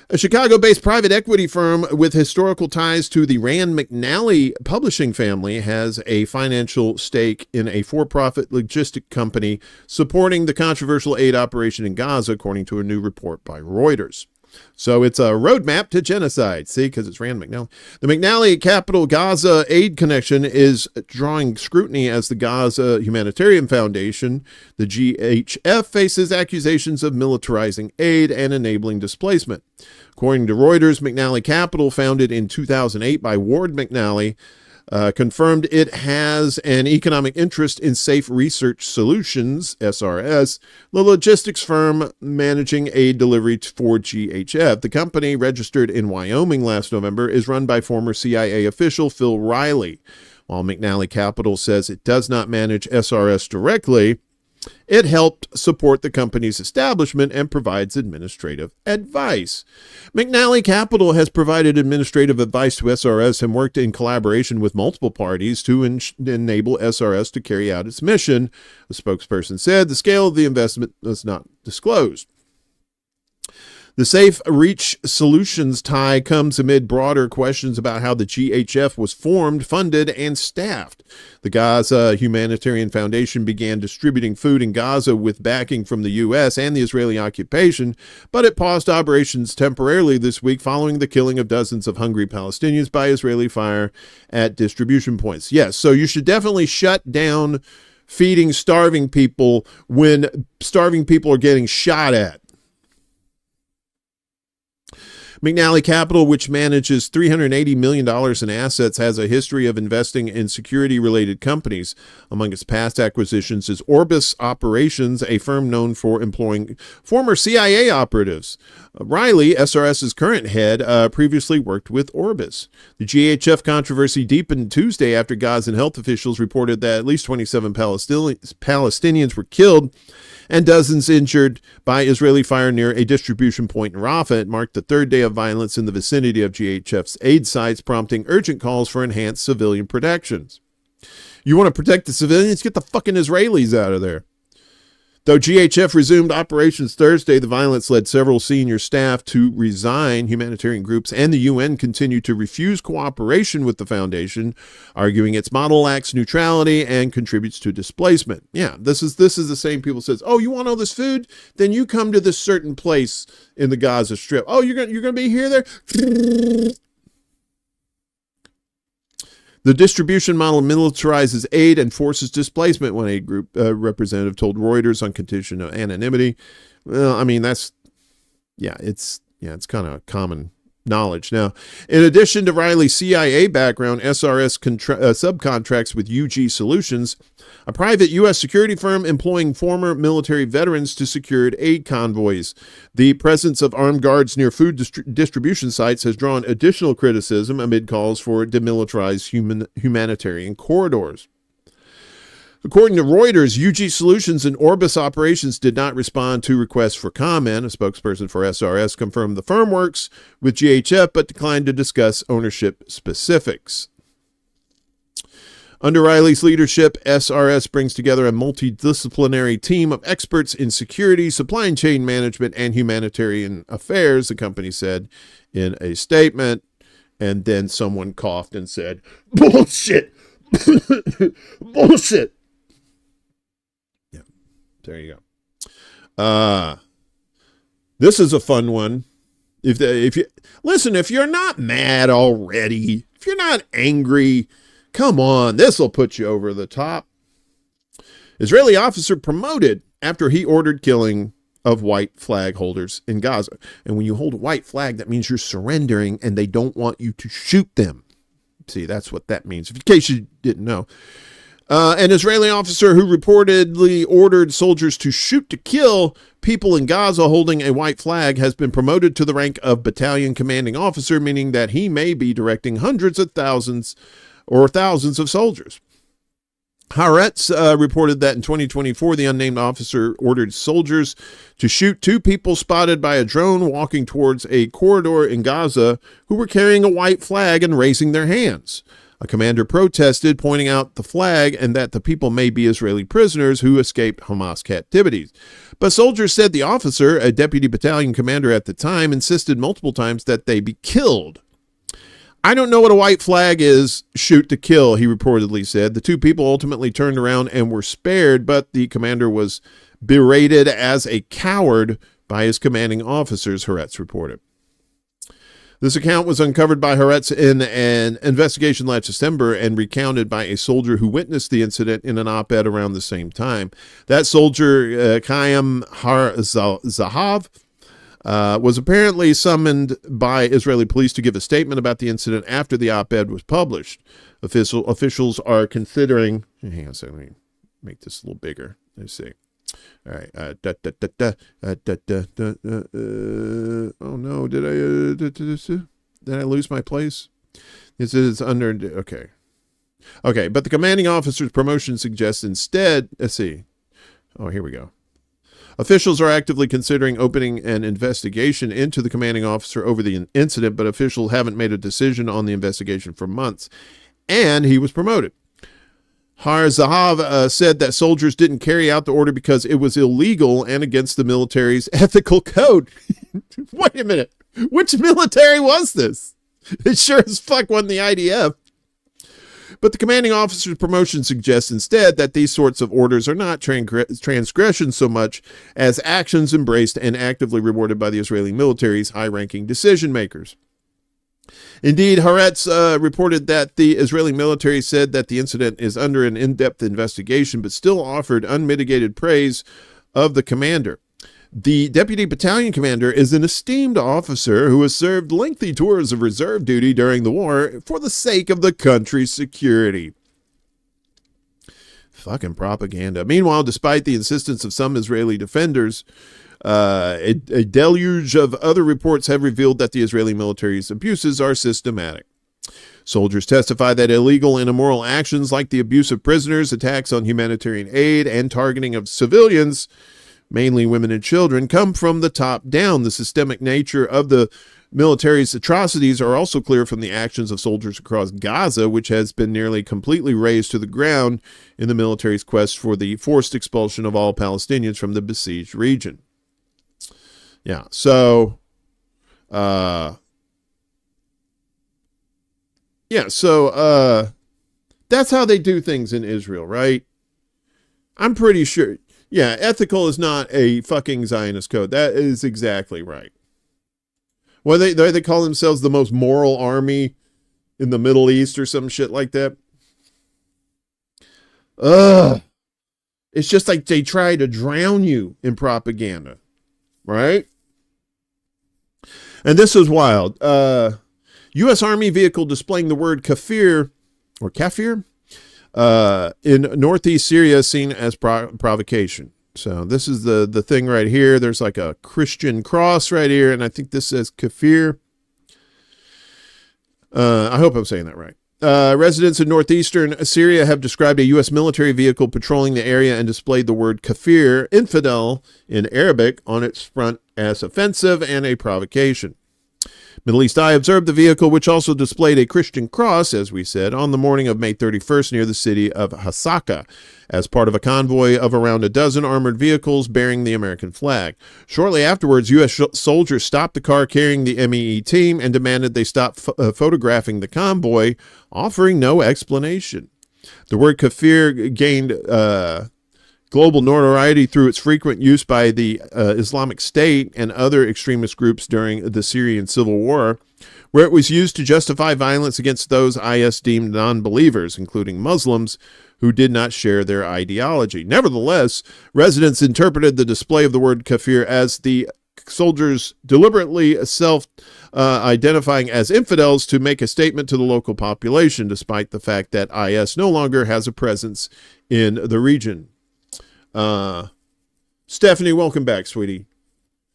A Chicago-based private equity firm with historical ties to the Rand McNally publishing family has a financial stake in a for-profit logistic company supporting the controversial aid operation in Gaza, according to a new report by Reuters. So it's a roadmap to genocide. See, because it's Rand McNally. The McNally Capital Gaza Aid Connection is drawing scrutiny as the Gaza Humanitarian Foundation, the GHF, faces accusations of militarizing aid and enabling displacement. According to Reuters, McNally Capital, founded in 2008 by Ward McNally, confirmed it has an economic interest in Safe Research Solutions, SRS, the logistics firm managing aid delivery for GHF. The company, registered in Wyoming last November, is run by former CIA official Phil Riley. While McNally Capital says it does not manage SRS directly, it helped support the company's establishment and provides administrative advice. McNally Capital has provided administrative advice to SRS and worked in collaboration with multiple parties to enable SRS to carry out its mission. A spokesperson said the scale of the investment was not disclosed. The Safe Reach Solutions tie comes amid broader questions about how the GHF was formed, funded, and staffed. The Gaza Humanitarian Foundation began distributing food in Gaza with backing from the U.S. and the Israeli occupation, but it paused operations temporarily this week following the killing of dozens of hungry Palestinians by Israeli fire at distribution points. Yes, so you should definitely shut down feeding starving people when starving people are getting shot at. McNally Capital, which manages $380 million in assets, has a history of investing in security-related companies. Among its past acquisitions is Orbis Operations, a firm known for employing former CIA operatives. Riley, SRS's current head, previously worked with Orbis. The GHF controversy deepened Tuesday after Gazan health officials reported that at least 27 Palestinians were killed and dozens injured by Israeli fire near a distribution point in Rafah. It marked the third day of violence in the vicinity of GHF's aid sites, prompting urgent calls for enhanced civilian protections. You want to protect the civilians? Get the fucking Israelis out of there. Though GHF resumed operations Thursday, the violence led several senior staff to resign. Humanitarian groups and the UN continue to refuse cooperation with the foundation, arguing its model lacks neutrality and contributes to displacement. Yeah, this is the same people says, "Oh, you want all this food? Then you come to this certain place in the Gaza Strip. Oh, you're gonna be here there." The distribution model militarizes aid and forces displacement, one aid group representative told Reuters on condition of anonymity. Well, I mean, it's kind of common knowledge. Now, in addition to Riley's CIA background, SRS subcontracts with UG Solutions, a private U.S. security firm employing former military veterans to secure aid convoys. The presence of armed guards near food distribution sites has drawn additional criticism amid calls for demilitarized humanitarian corridors. According to Reuters, UG Solutions and Orbis Operations did not respond to requests for comment. A spokesperson for SRS confirmed the firm works with GHF but declined to discuss ownership specifics. Under Riley's leadership, SRS brings together a multidisciplinary team of experts in security, supply chain management, and humanitarian affairs, the company said in a statement. And then someone coughed and said, "Bullshit! Bullshit!" Yeah, there you go. This is a fun one. If you're not mad already, if you're not angry, come on, this will put you over the top. Israeli officer promoted after he ordered killing of white flag holders in Gaza. And when you hold a white flag, that means you're surrendering and they don't want you to shoot them. See, that's what that means, in case you didn't know. An Israeli officer who reportedly ordered soldiers to shoot to kill people in Gaza holding a white flag has been promoted to the rank of battalion commanding officer, meaning that he may be directing hundreds of thousands or thousands of soldiers. Haaretz reported that in 2024, the unnamed officer ordered soldiers to shoot two people spotted by a drone walking towards a corridor in Gaza who were carrying a white flag and raising their hands. A commander protested, pointing out the flag and that the people may be Israeli prisoners who escaped Hamas captivity. But soldiers said the officer, a deputy battalion commander at the time, insisted multiple times that they be killed. "I don't know what a white flag is, shoot to kill," he reportedly said. The two people ultimately turned around and were spared, but the commander was berated as a coward by his commanding officers, Haaretz reported. This account was uncovered by Haaretz in an investigation last December and recounted by a soldier who witnessed the incident in an op-ed around the same time. That soldier, Chaim Har-Zahav, was apparently summoned by Israeli police to give a statement about the incident after the op-ed was published. Officials are considering... Hang on a second, let me make this a little bigger. Let's see. All right. Oh no, did I lose my place? This is under... Okay, but the commanding officer's promotion suggests instead... Let's see. Oh, here we go. Officials are actively considering opening an investigation into the commanding officer over the incident, but officials haven't made a decision on the investigation for months, and he was promoted. Har-Zahav said that soldiers didn't carry out the order because it was illegal and against the military's ethical code. Wait a minute. Which military was this? It sure as fuck wasn't the IDF. But the commanding officer's promotion suggests instead that these sorts of orders are not transgressions so much as actions embraced and actively rewarded by the Israeli military's high-ranking decision makers. Indeed, Haaretz reported that the Israeli military said that the incident is under an in-depth investigation, but still offered unmitigated praise of the commander. The deputy battalion commander is an esteemed officer who has served lengthy tours of reserve duty during the war for the sake of the country's security. Fucking propaganda. Meanwhile, despite the insistence of some Israeli defenders, a deluge of other reports have revealed that the Israeli military's abuses are systematic. Soldiers testify that illegal and immoral actions like the abuse of prisoners, attacks on humanitarian aid, and targeting of civilians, mainly women and children, come from the top down. The systemic nature of the military's atrocities are also clear from the actions of soldiers across Gaza, which has been nearly completely razed to the ground in the military's quest for the forced expulsion of all Palestinians from the besieged region. Yeah, so, that's how they do things in Israel, right? I'm pretty sure. Yeah, ethical is not a fucking Zionist code. That is exactly right. Well, they call themselves the most moral army in the Middle East or some shit like that. Ugh. It's just like they try to drown you in propaganda, right? And this is wild. U.S. Army vehicle displaying the word kafir or kafir in northeast Syria seen as provocation. So this is the thing right here. There's like a Christian cross right here, and I think this says kafir. I hope I'm saying that right. Residents in northeastern Syria have described a U.S. military vehicle patrolling the area and displayed the word kafir, infidel, in Arabic on its front as offensive and a provocation. Middle East Eye observed the vehicle, which also displayed a Christian cross, as we said, on the morning of May 31st near the city of Hasaka, as part of a convoy of around a dozen armored vehicles bearing the American flag. Shortly afterwards, U.S. soldiers stopped the car carrying the MEE team and demanded they stop photographing the convoy, offering no explanation. The word kafir gained global notoriety through its frequent use by the Islamic State and other extremist groups during the Syrian civil war, where it was used to justify violence against those IS deemed non-believers, including Muslims, who did not share their ideology. Nevertheless, residents interpreted the display of the word kafir as the soldiers deliberately self-identifying as infidels to make a statement to the local population, despite the fact that IS no longer has a presence in the region. Stephanie, welcome back, sweetie.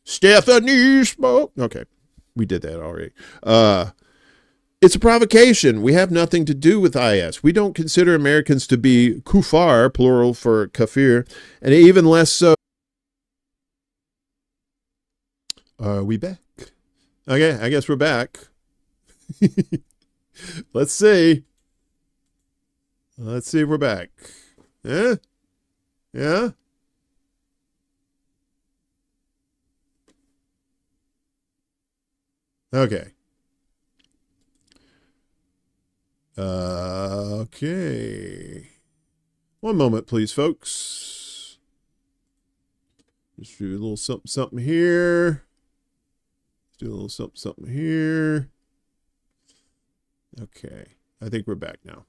Stephanie Smoke. Okay, we did that already. It's a provocation. We have nothing to do with IS. We don't consider Americans to be kufar, plural for kafir, and even less so. Are we back? Okay, I guess we're back. Let's see. Let's see if we're back. Yeah? Yeah? Okay. Okay. One moment, please, folks. Just do a little something here. Do a little something here. Okay. I think we're back now.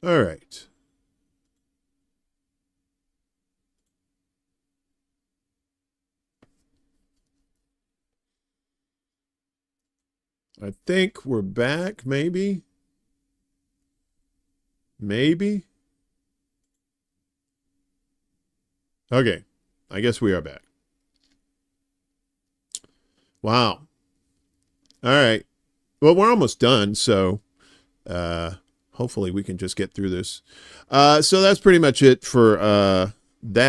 All right. I think we're back, maybe. Maybe. Okay. I guess we are back. Wow. All right. Well, we're almost done, so hopefully we can just get through this. So that's pretty much it for that.